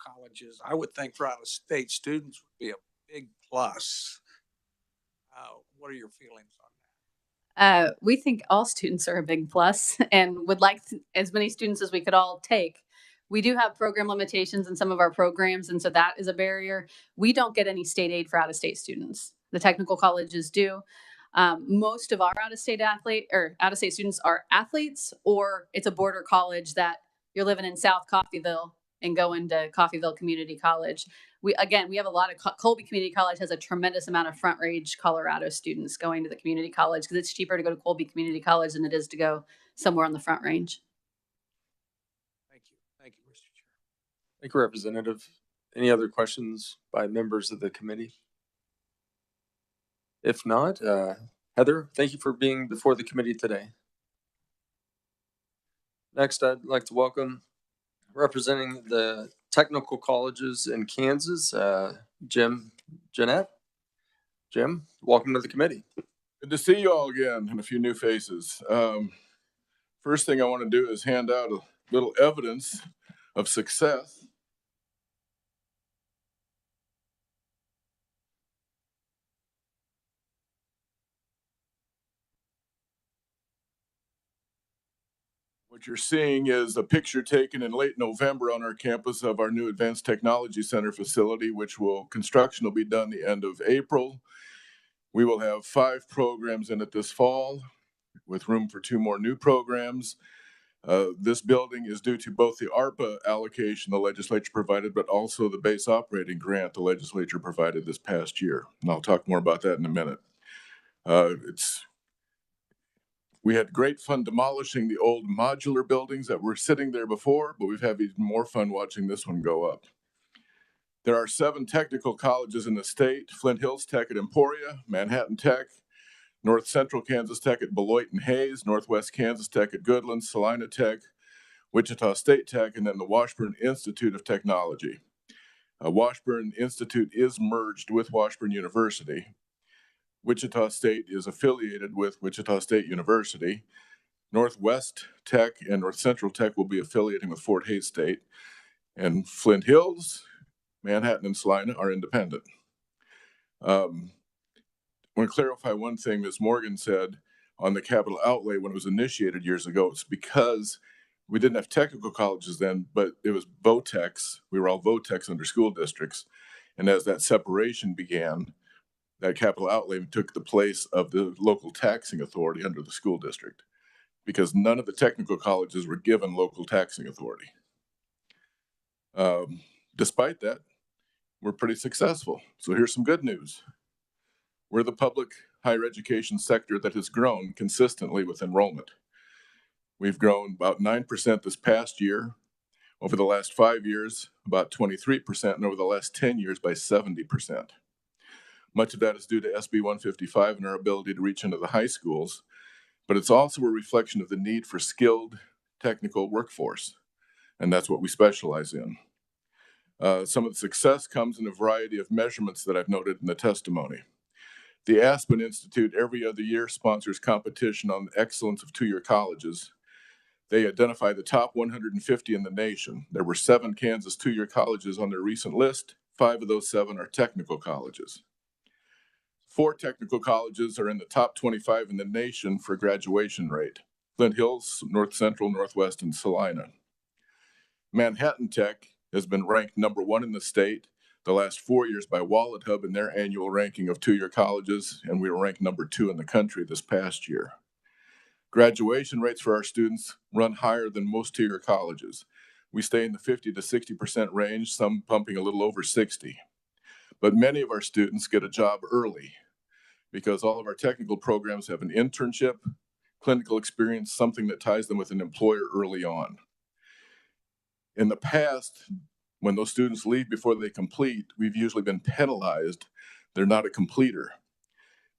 colleges, I would think for out of state students would be a big plus. What are your feelings on that? We think all students are a big plus and would like as many students as we could all take. We do have program limitations in some of our programs, and so that is a barrier. We don't get any state aid for out-of-state students. The technical colleges do. Most of our out-of-state students are athletes, or it's a border college that you're living in South Coffeyville and going to Coffeyville Community College. We have a lot of Colby Community College has a tremendous amount of Front Range, Colorado students going to the community college because it's cheaper to go to Colby Community College than it is to go somewhere on the Front Range. Thank you, Mr. Chair. Thank you, Representative. Any other questions by members of the committee? If not, Heather, thank you for being before the committee today. Next, I'd like to welcome representing the technical colleges in Kansas, Jim Jeanette. Jim, welcome to the committee. Good to see you all again and a few new faces. First thing I want to do is hand out a little evidence of success. What you're seeing is a picture taken in late November on our campus of our new Advanced Technology Center facility, construction will be done the end of April. We will have 5 programs in it this fall with room for 2 more new programs. This building is due to both the ARPA allocation the legislature provided, but also the base operating grant the legislature provided this past year. And I'll talk more about that in a minute. We had great fun demolishing the old modular buildings that were sitting there before, but we've had even more fun watching this one go up. There are 7 technical colleges in the state: Flint Hills Tech at Emporia, Manhattan Tech, North Central Kansas Tech at Beloit and Hayes, Northwest Kansas Tech at Goodland, Salina Tech, Wichita State Tech, and then the Washburn Institute of Technology. Washburn Institute is merged with Washburn University. Wichita State is affiliated with Wichita State University. Northwest Tech and North Central Tech will be affiliating with Fort Hays State. And Flint Hills, Manhattan, and Salina are independent. I want to clarify one thing Ms. Morgan said on the capital outlay when it was initiated years ago. It's because we didn't have technical colleges then, but it was VOTEX. We were all VOTEX under school districts. And as that separation began, that capital outlay took the place of the local taxing authority under the school district, because none of the technical colleges were given local taxing authority. Despite that, we're pretty successful. So here's some good news. We're the public higher education sector that has grown consistently with enrollment. We've grown about 9% this past year. Over the last 5 years, about 23%, and over the last 10 years by 70%. Much of that is due to SB 155 and our ability to reach into the high schools, but it's also a reflection of the need for skilled technical workforce, and that's what we specialize in. Some of the success comes in a variety of measurements that I've noted in the testimony. The Aspen Institute every other year sponsors competition on the excellence of two-year colleges. They identify the top 150 in the nation. There were 7 Kansas two-year colleges on their recent list. 5 of those 7 are technical colleges. 4 technical colleges are in the top 25 in the nation for graduation rate: Flint Hills, North Central, Northwest, and Salina. Manhattan Tech has been ranked number 1 in the state the last 4 years by Wallet Hub in their annual ranking of two-year colleges, and we were ranked number 2 in the country this past year. Graduation rates for our students run higher than most two-year colleges. We stay in the 50 to 60% range, some pumping a little over 60. But many of our students get a job early because all of our technical programs have an internship, clinical experience, something that ties them with an employer early on. In the past, when those students leave before they complete, we've usually been penalized. They're not a completer.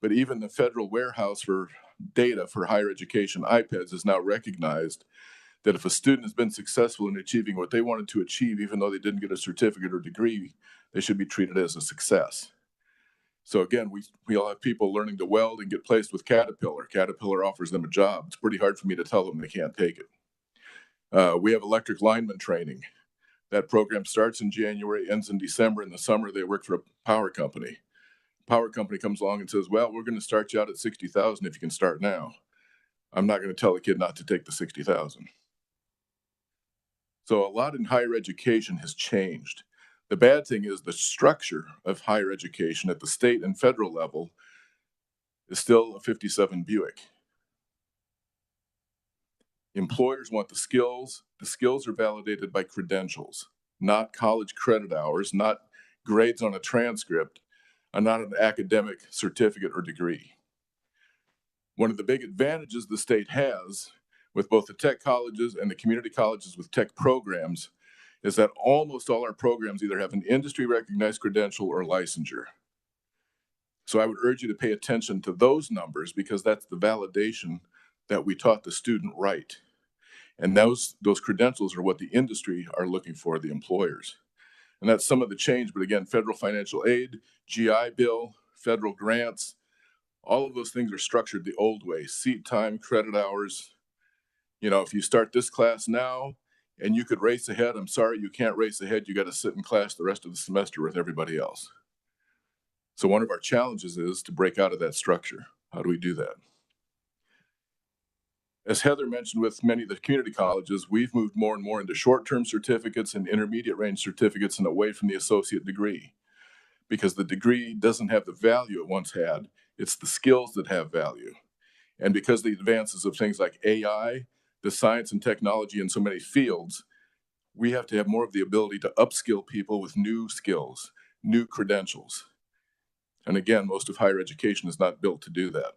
But even the Federal Warehouse for Data for Higher Education, IPEDS, has now recognized that if a student has been successful in achieving what they wanted to achieve, even though they didn't get a certificate or degree, they should be treated as a success. So again, we all have people learning to weld and get placed with Caterpillar. Caterpillar offers them a job. It's pretty hard for me to tell them they can't take it. We have electric lineman training. That program starts in January, ends in December. In the summer, they work for a power company. Power company comes along and says, well, we're going to start you out at $60,000 if you can start now. I'm not going to tell a kid not to take the $60,000. So a lot in higher education has changed. The bad thing is the structure of higher education at the state and federal level is still a 57 Buick. Employers want the skills. The skills are validated by credentials, not college credit hours, not grades on a transcript, and not an academic certificate or degree. One of the big advantages the state has with both the tech colleges and the community colleges with tech programs is that almost all our programs either have an industry recognized credential or licensure. So I would urge you to pay attention to those numbers because that's the validation that we taught the student right. And those credentials are what the industry are looking for, the employers. And that's some of the change, but again, federal financial aid, GI Bill, federal grants, all of those things are structured the old way: seat time, credit hours. You know, if you start this class now and you could race ahead, I'm sorry, you can't race ahead. You got to sit in class the rest of the semester with everybody else. So one of our challenges is to break out of that structure. How do we do that? As Heather mentioned, with many of the community colleges, we've moved more and more into short-term certificates and intermediate range certificates and away from the associate degree, because the degree doesn't have the value it once had. It's the skills that have value. And because of the advances of things like AI, the science and technology in so many fields, we have to have more of the ability to upskill people with new skills, new credentials. And again, most of higher education is not built to do that.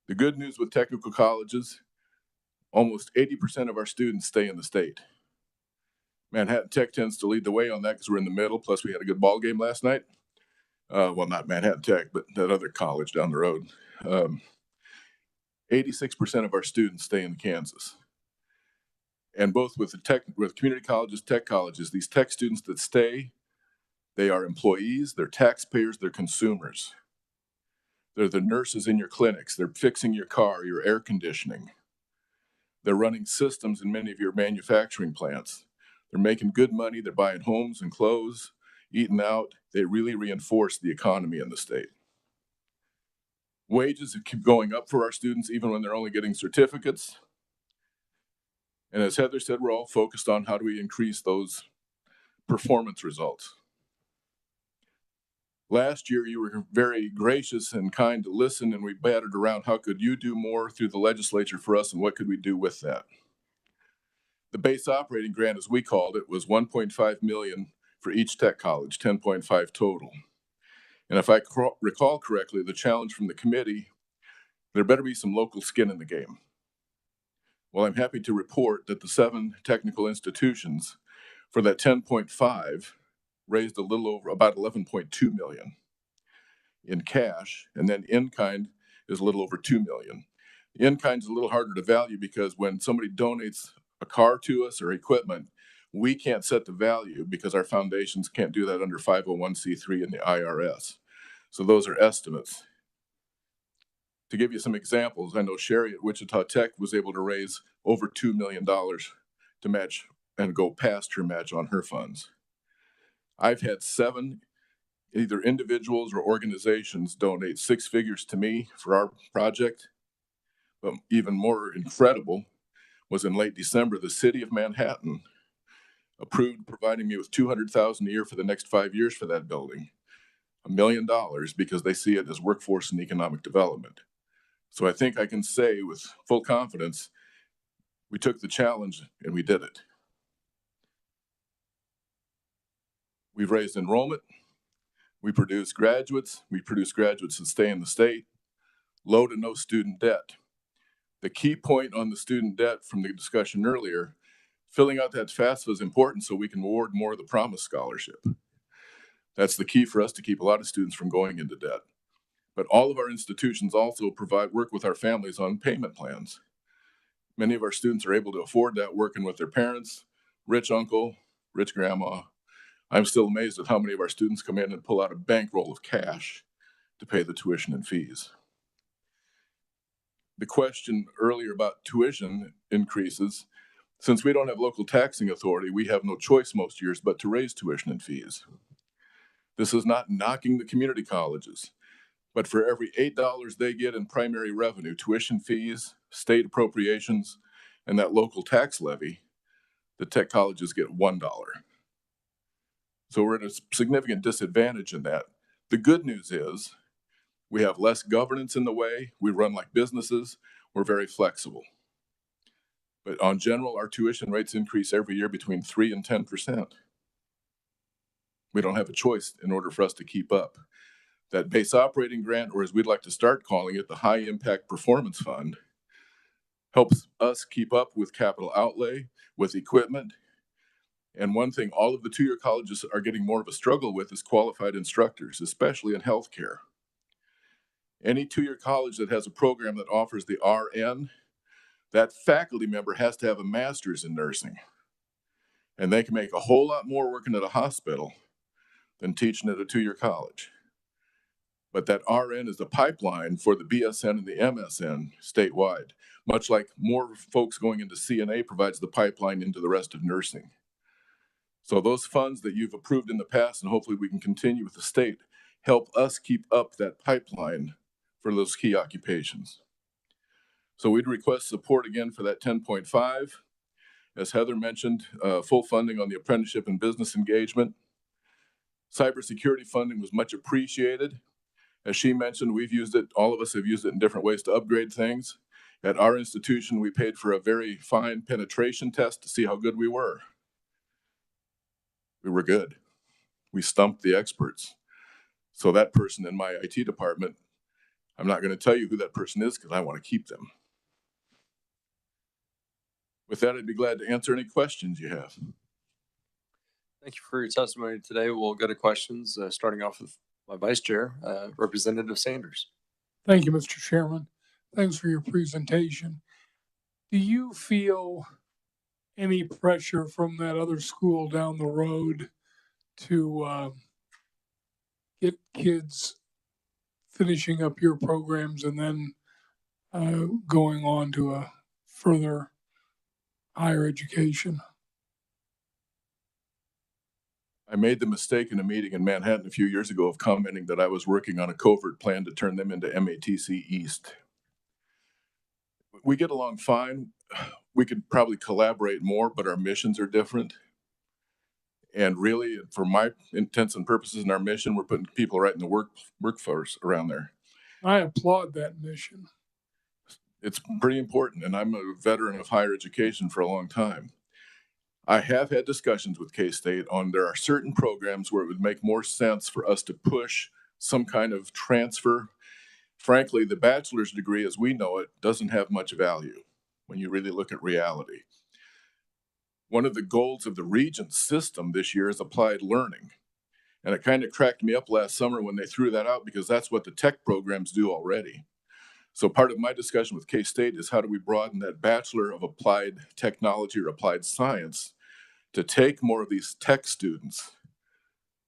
The good news with technical colleges, almost 80% of our students stay in the state. Manhattan Tech tends to lead the way on that because we're in the middle, plus we had a good ball game last night. Well, not Manhattan Tech, but that other college down the road. 86% of our students stay in Kansas. And both with community colleges, tech colleges, these tech students that stay, they are employees, they're taxpayers, they're consumers. They're the nurses in your clinics. They're fixing your car, your air conditioning. They're running systems in many of your manufacturing plants. They're making good money. They're buying homes and clothes, eating out. They really reinforce the economy in the state. Wages keep going up for our students, even when they're only getting certificates. And as Heather said, we're all focused on how do we increase those performance results. Last year, you were very gracious and kind to listen, and we batted around how could you do more through the legislature for us, and what could we do with that? The base operating grant, as we called it, was $1.5 million for each tech college, 10.5 total. And if I recall correctly, the challenge from the committee, there better be some local skin in the game. Well, I'm happy to report that the 7 technical institutions for that 10.5 raised a little over about 11.2 million in cash, and then in-kind is a little over 2 million. In-kind is a little harder to value because when somebody donates a car to us or equipment, we can't set the value because our foundations can't do that under 501c3 in the IRS. So those are estimates. To give you some examples, I know Sherry at Wichita Tech was able to raise over $2 million to match and go past her match on her funds. I've had 7 either individuals or organizations donate 6 figures to me for our project. But even more incredible was in late December, the city of Manhattan approved providing me with $200,000 a year for the next 5 years for that building, $1 million, because they see it as workforce and economic development. So I think I can say with full confidence, we took the challenge and we did it. We've raised enrollment. We produce graduates. We produce graduates that stay in the state. Low to no student debt. The key point on the student debt from the discussion earlier, filling out that FAFSA is important so we can award more of the Promise Scholarship. That's the key for us to keep a lot of students from going into debt. But all of our institutions also work with our families on payment plans. Many of our students are able to afford that working with their parents, rich uncle, rich grandma. I'm still amazed at how many of our students come in and pull out a bankroll of cash to pay the tuition and fees. The question earlier about tuition increases, since we don't have local taxing authority, we have no choice most years but to raise tuition and fees. This is not knocking the community colleges, but for every $8 they get in primary revenue, tuition fees, state appropriations, and that local tax levy, the tech colleges get $1. So we're at a significant disadvantage in that. The good news is we have less governance in the way. We run like businesses. We're very flexible. But on general, our tuition rates increase every year between 3 and 10%. We don't have a choice in order for us to keep up. That base operating grant, or as we'd like to start calling it, the High Impact Performance Fund, helps us keep up with capital outlay, with equipment. And one thing all of the 2-year colleges are getting more of a struggle with is qualified instructors, especially in healthcare. Any 2-year college that has a program that offers the RN, that faculty member has to have a master's in nursing. And they can make a whole lot more working at a hospital than teaching at a 2-year college. But that RN is the pipeline for the BSN and the MSN statewide, much like more folks going into CNA provides the pipeline into the rest of nursing. So those funds that you've approved in the past, and hopefully we can continue with the state, help us keep up that pipeline for those key occupations. So we'd request support again for that 10.5. As Heather mentioned, full funding on the apprenticeship and business engagement. Cybersecurity funding was much appreciated. As she mentioned, we've used it, all of us have used it in different ways to upgrade things. At our institution, we paid for a very fine penetration test to see how good we were. We were good. We stumped the experts. So that person in my IT department, I'm not going to tell you who that person is because I want to keep them. With that, I'd be glad to answer any questions you have. Thank you for your testimony today. We'll go to questions, starting off with my Vice Chair, Representative Sanders. Thank you, Mr. Chairman. Thanks for your presentation. Do you feel any pressure from that other school down the road to get kids finishing up your programs and then going on to a further higher education? I made the mistake in a meeting in Manhattan a few years ago of commenting that I was working on a covert plan to turn them into MATC East. We get along fine. We could probably collaborate more, but our missions are different. And really, for my intents and purposes in our mission, we're putting people right in the workforce around there. I applaud that mission. It's pretty important, and I'm a veteran of higher education for a long time. I have had discussions with K-State on there are certain programs where it would make more sense for us to push some kind of transfer. Frankly, the bachelor's degree as we know it doesn't have much value when you really look at reality. One of the goals of the Regent system this year is applied learning. And it kind of cracked me up last summer when they threw that out, because that's what the tech programs do already. So part of my discussion with K-State is how do we broaden that Bachelor of Applied Technology or Applied Science to take more of these tech students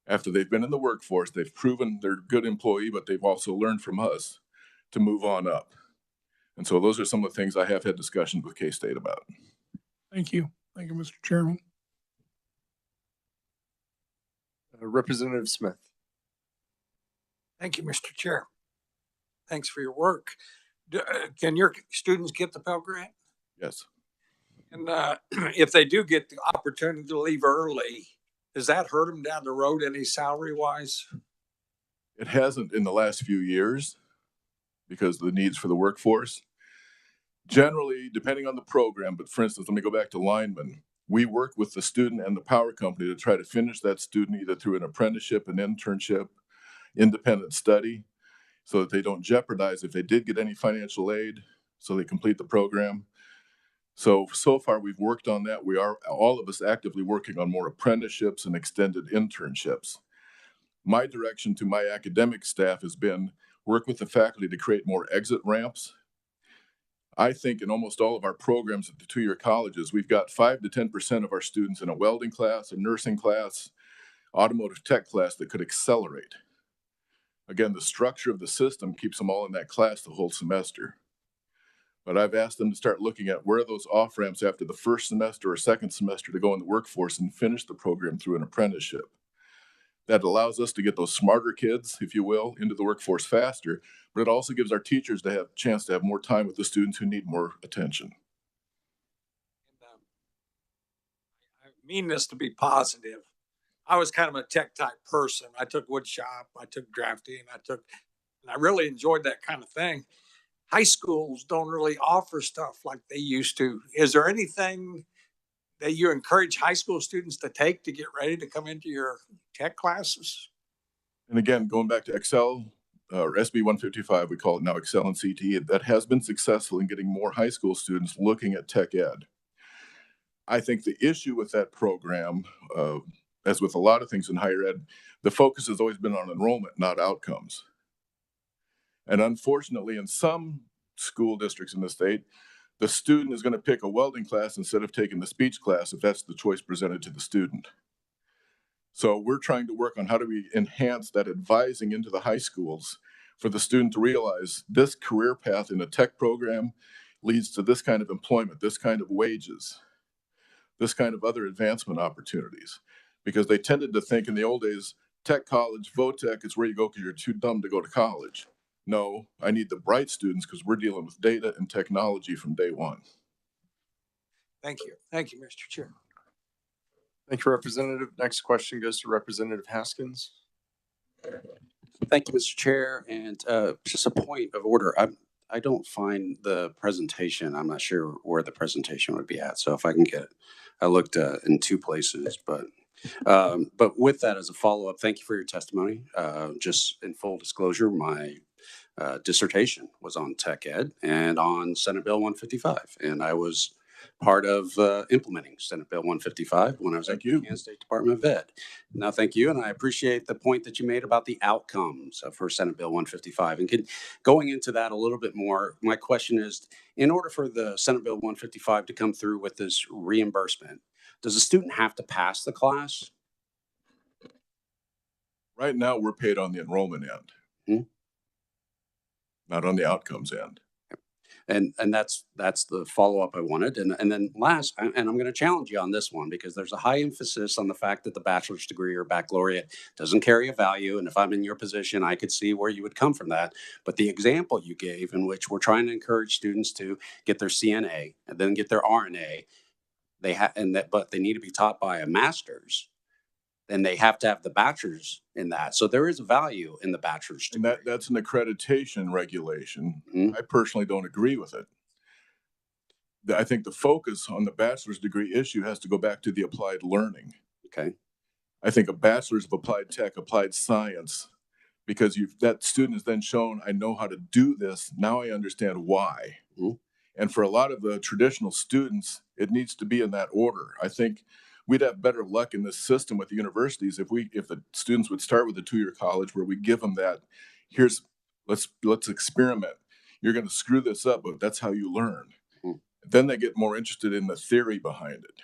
after they've been in the workforce, they've proven they're a good employee, but they've also learned from us to move on up. And so those are some of the things I have had discussions with K-State about. Thank you. Thank you, Mr. Chairman. Representative Smith. Thank you, Mr. Chair. Thanks for your work. Can your students get the Pell Grant? Yes. And if they do get the opportunity to leave early, does that hurt them down the road any salary wise? It hasn't in the last few years because of the needs for the workforce. Generally, depending on the program, but for instance, let me go back to lineman. We work with the student and the power company to try to finish that student either through an apprenticeship, an internship, independent study, so that they don't jeopardize if they did get any financial aid, so they complete the program. So far we've worked on that. We are, all of us, actively working on more apprenticeships and extended internships. My direction to my academic staff has been work with the faculty to create more exit ramps. I think in almost all of our programs at the two-year colleges, we've got 5 to 10% of our students in a welding class, a nursing class, automotive tech class that could accelerate. Again, the structure of the system keeps them all in that class the whole semester. But I've asked them to start looking at where are those off-ramps after the first semester or second semester to go in the workforce and finish the program through an apprenticeship. That allows us to get those smarter kids, if you will, into the workforce faster, but it also gives our teachers to have a chance to have more time with the students who need more attention. I mean this to be positive. I was kind of a tech type person. I took wood shop, I took drafting, and I really enjoyed that kind of thing. High schools don't really offer stuff like they used to. Is there anything that you encourage high school students to take to get ready to come into your tech classes? And again, going back to Excel, or SB 155, we call it now Excel and CTE, that has been successful in getting more high school students looking at tech ed. I think the issue with that program, as with a lot of things in higher ed, the focus has always been on enrollment, not outcomes. And unfortunately, in some school districts in the state, the student is going to pick a welding class instead of taking the speech class if that's the choice presented to the student. So we're trying to work on how do we enhance that advising into the high schools for the student to realize this career path in a tech program leads to this kind of employment, this kind of wages, this kind of other advancement opportunities. Because they tended to think in the old days, tech college, VOTech is where you go because you're too dumb to go to college. No, I need the bright students because we're dealing with data and technology from day one. Thank you. Thank you, Mr. Chair. Thank you, Representative. Next question goes to Representative Haskins. Thank you, Mr. Chair. And just a point of order. I don't find the presentation. I'm not sure where the presentation would be at. So if I can get it, I looked in 2 places, but with that as a follow-up, thank you for your testimony. Just in full disclosure, my dissertation was on tech ed and on Senate Bill 155. And I was part of implementing Senate Bill 155 when I was at the Kansas State Department of Ed. Now, thank you. And I appreciate the point that you made about the outcomes for Senate Bill 155. And going into that a little bit more, my question is, in order for the Senate Bill 155 to come through with this reimbursement, does the student have to pass the class? Right now, we're paid on the enrollment end, not on the outcomes end. And that's the follow-up I wanted. And then last, and I'm going to challenge you on this one because there's a high emphasis on the fact that the bachelor's degree or baccalaureate doesn't carry a value. And if I'm in your position, I could see where you would come from that. But the example you gave in which we're trying to encourage students to get their CNA and then get their RNA, but they need to be taught by a master's, then they have to have the bachelor's in that. So there is a value in the bachelor's degree. And that's an accreditation regulation. I personally don't agree with it. I think the focus on the bachelor's degree issue has to go back to the applied learning. Okay. I think a bachelor's of applied tech, applied science because that student is then shown, I know how to do this. Now I understand why. Mhm. And for a lot of the traditional students, it needs to be in that order. I think we'd have better luck in this system with the universities if the students would start with a 2-year college where we give them that, let's experiment. You're going to screw this up, but that's how you learn. Mhm. Then they get more interested in the theory behind it.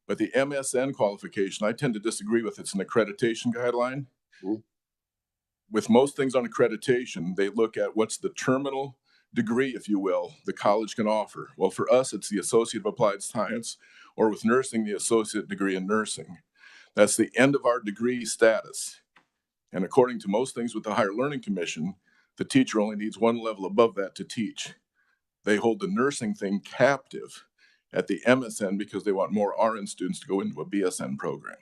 But the MSN qualification, I tend to disagree with. It's an accreditation guideline. Mhm. With most things on accreditation, they look at what's the terminal degree, if you will, the college can offer. Well, for us, it's the Associate of Applied Science, or with nursing, the associate degree in nursing. That's the end of our degree status. And according to most things with the Higher Learning Commission, the teacher only needs one level above that to teach. They hold the nursing thing captive at the MSN because they want more RN students to go into a BSN program.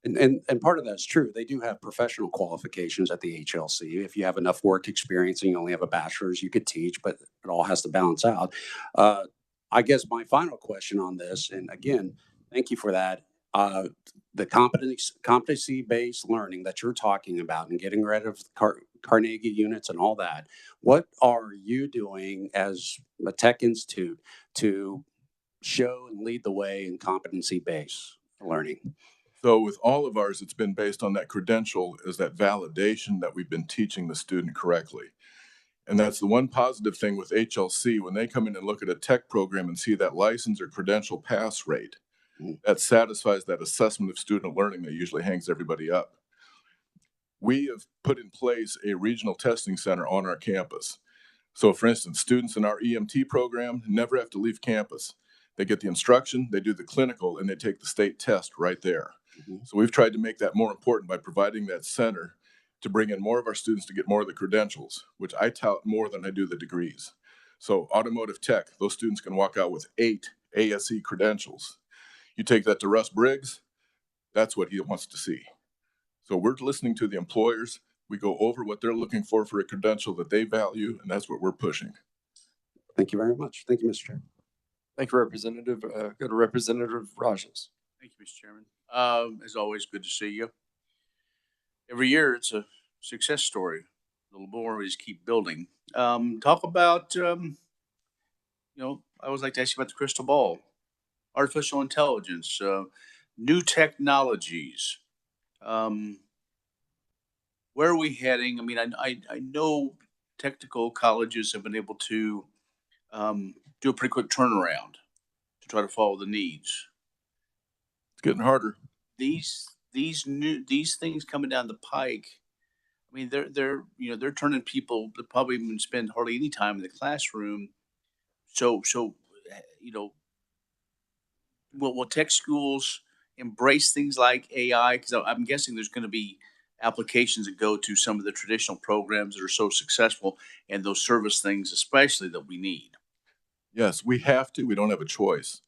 And part of that's true. They do have professional qualifications at the HLC. If you have enough work experience and you only have a bachelor's, you could teach, but it all has to balance out. I guess my final question on this, and again, thank you for that. The competency-based learning that you're talking about and getting rid of Carnegie units and all that, what are you doing as a tech institute to show and lead the way in competency-based learning? So with all of ours, it's been based on that credential as that validation that we've been teaching the student correctly. And that's the one positive thing with HLC. When they come in and look at a tech program and see that license or credential pass rate, that satisfies that assessment of student learning that usually hangs everybody up. We have put in place a regional testing center on our campus. So for instance, students in our EMT program never have to leave campus. They get the instruction, they do the clinical, and they take the state test right there. Mhm. So we've tried to make that more important by providing that center to bring in more of our students to get more of the credentials, which I tout more than I do the degrees. So automotive tech, those students can walk out with 8 ASE credentials. You take that to Russ Briggs, that's what he wants to see. So we're listening to the employers. We go over what they're looking for a credential that they value, and that's what we're pushing. Thank you very much. Thank you, Mr. Chair. Thank you, Representative. Go to Representative Rajas. Thank you, Mr. Chairman. As always, good to see you. Every year, it's a success story. A little more, we just keep building. Talk about, I always like to ask you about the crystal ball, artificial intelligence, new technologies. Where are we heading? I mean, I know technical colleges have been able to do a pretty quick turnaround to try to follow the needs. It's getting harder. These things coming down the pike. I mean, they're turning people that probably even spend hardly any time in the classroom. So will tech schools embrace things like AI? Because I'm guessing there's going to be applications that go to some of the traditional programs that are so successful and those service things, especially that we need. Yes, we have to. We don't have a choice.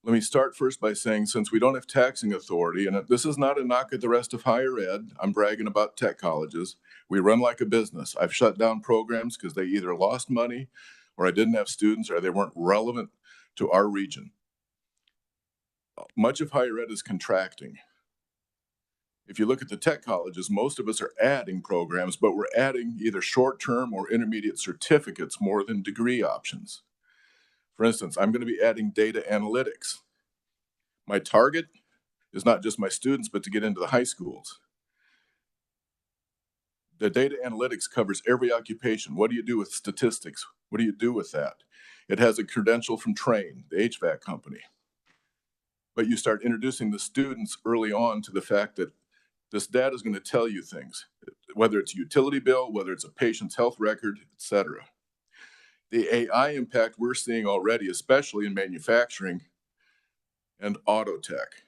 Let me start first by saying, since we don't have taxing authority, and this is not a knock at the rest of higher ed, I'm bragging about tech colleges. We run like a business. I've shut down programs because they either lost money or I didn't have students or they weren't relevant to our region. Much of higher ed is contracting. If you look at the tech colleges, most of us are adding programs, but we're adding either short-term or intermediate certificates more than degree options. For instance, I'm going to be adding data analytics. My target is not just my students, but to get into the high schools. The data analytics covers every occupation. What do you do with statistics? What do you do with that? It has a credential from Train, the HVAC company. But you start introducing the students early on to the fact that this data is going to tell you things, whether it's a utility bill, whether it's a patient's health record, etc. The AI impact we're seeing already, especially in manufacturing and auto tech.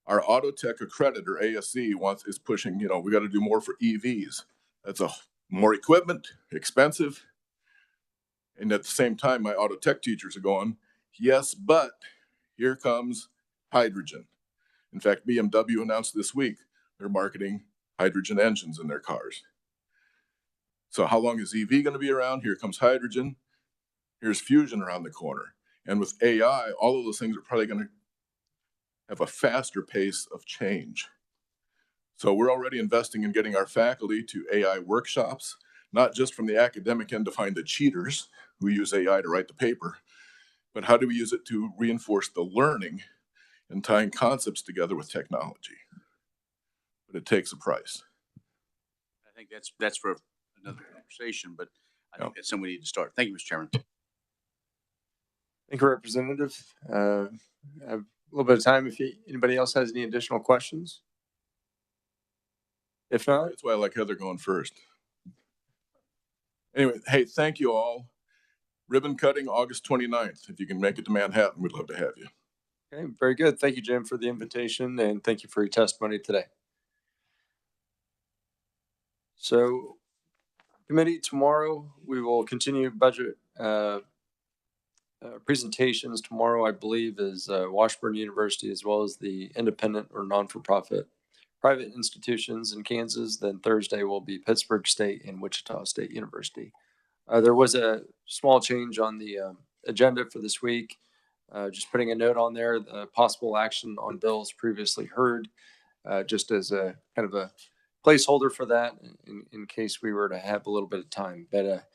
Our auto tech accreditor, ASE, is pushing, we got to do more for EVs. That's more equipment, expensive. And at the same time, my auto tech teachers are going, yes, but here comes hydrogen. In fact, BMW announced this week they're marketing hydrogen engines in their cars. So how long is EV going to be around? Here comes hydrogen. Here's fusion around the corner. And with AI, all of those things are probably going to have a faster pace of change. So we're already investing in getting our faculty to AI workshops, not just from the academic end to find the cheaters who use AI to write the paper, but how do we use it to reinforce the learning and tying concepts together with technology? But it takes a price. I think that's for another conversation, but I think that's something we need to start. Thank you, Mr. Chairman. Thank you, Representative. I have a little bit of time if anybody else has any additional questions. If not, That's why I like Heather going first. Anyway, hey, thank you all. Ribbon cutting August 29th. If you can make it to Manhattan, we'd love to have you. okay, very good. Thank you, Jim, for the invitation, and thank you for your testimony today. So, committee, tomorrow we will continue budget presentations. Tomorrow, I believe, is Washburn University as well as the independent or non-for-profit private institutions in Kansas. Then Thursday will be Pittsburgh State and Wichita State University. There was a small change on the agenda for this week. Just putting a note on there, the possible action on bills previously heard, just as a kind of a placeholder for that in case we were to have a little bit of time. But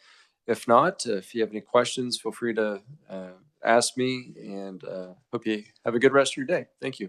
if not, if you have any questions, feel free to ask me, and hope you have a good rest of your day. Thank you.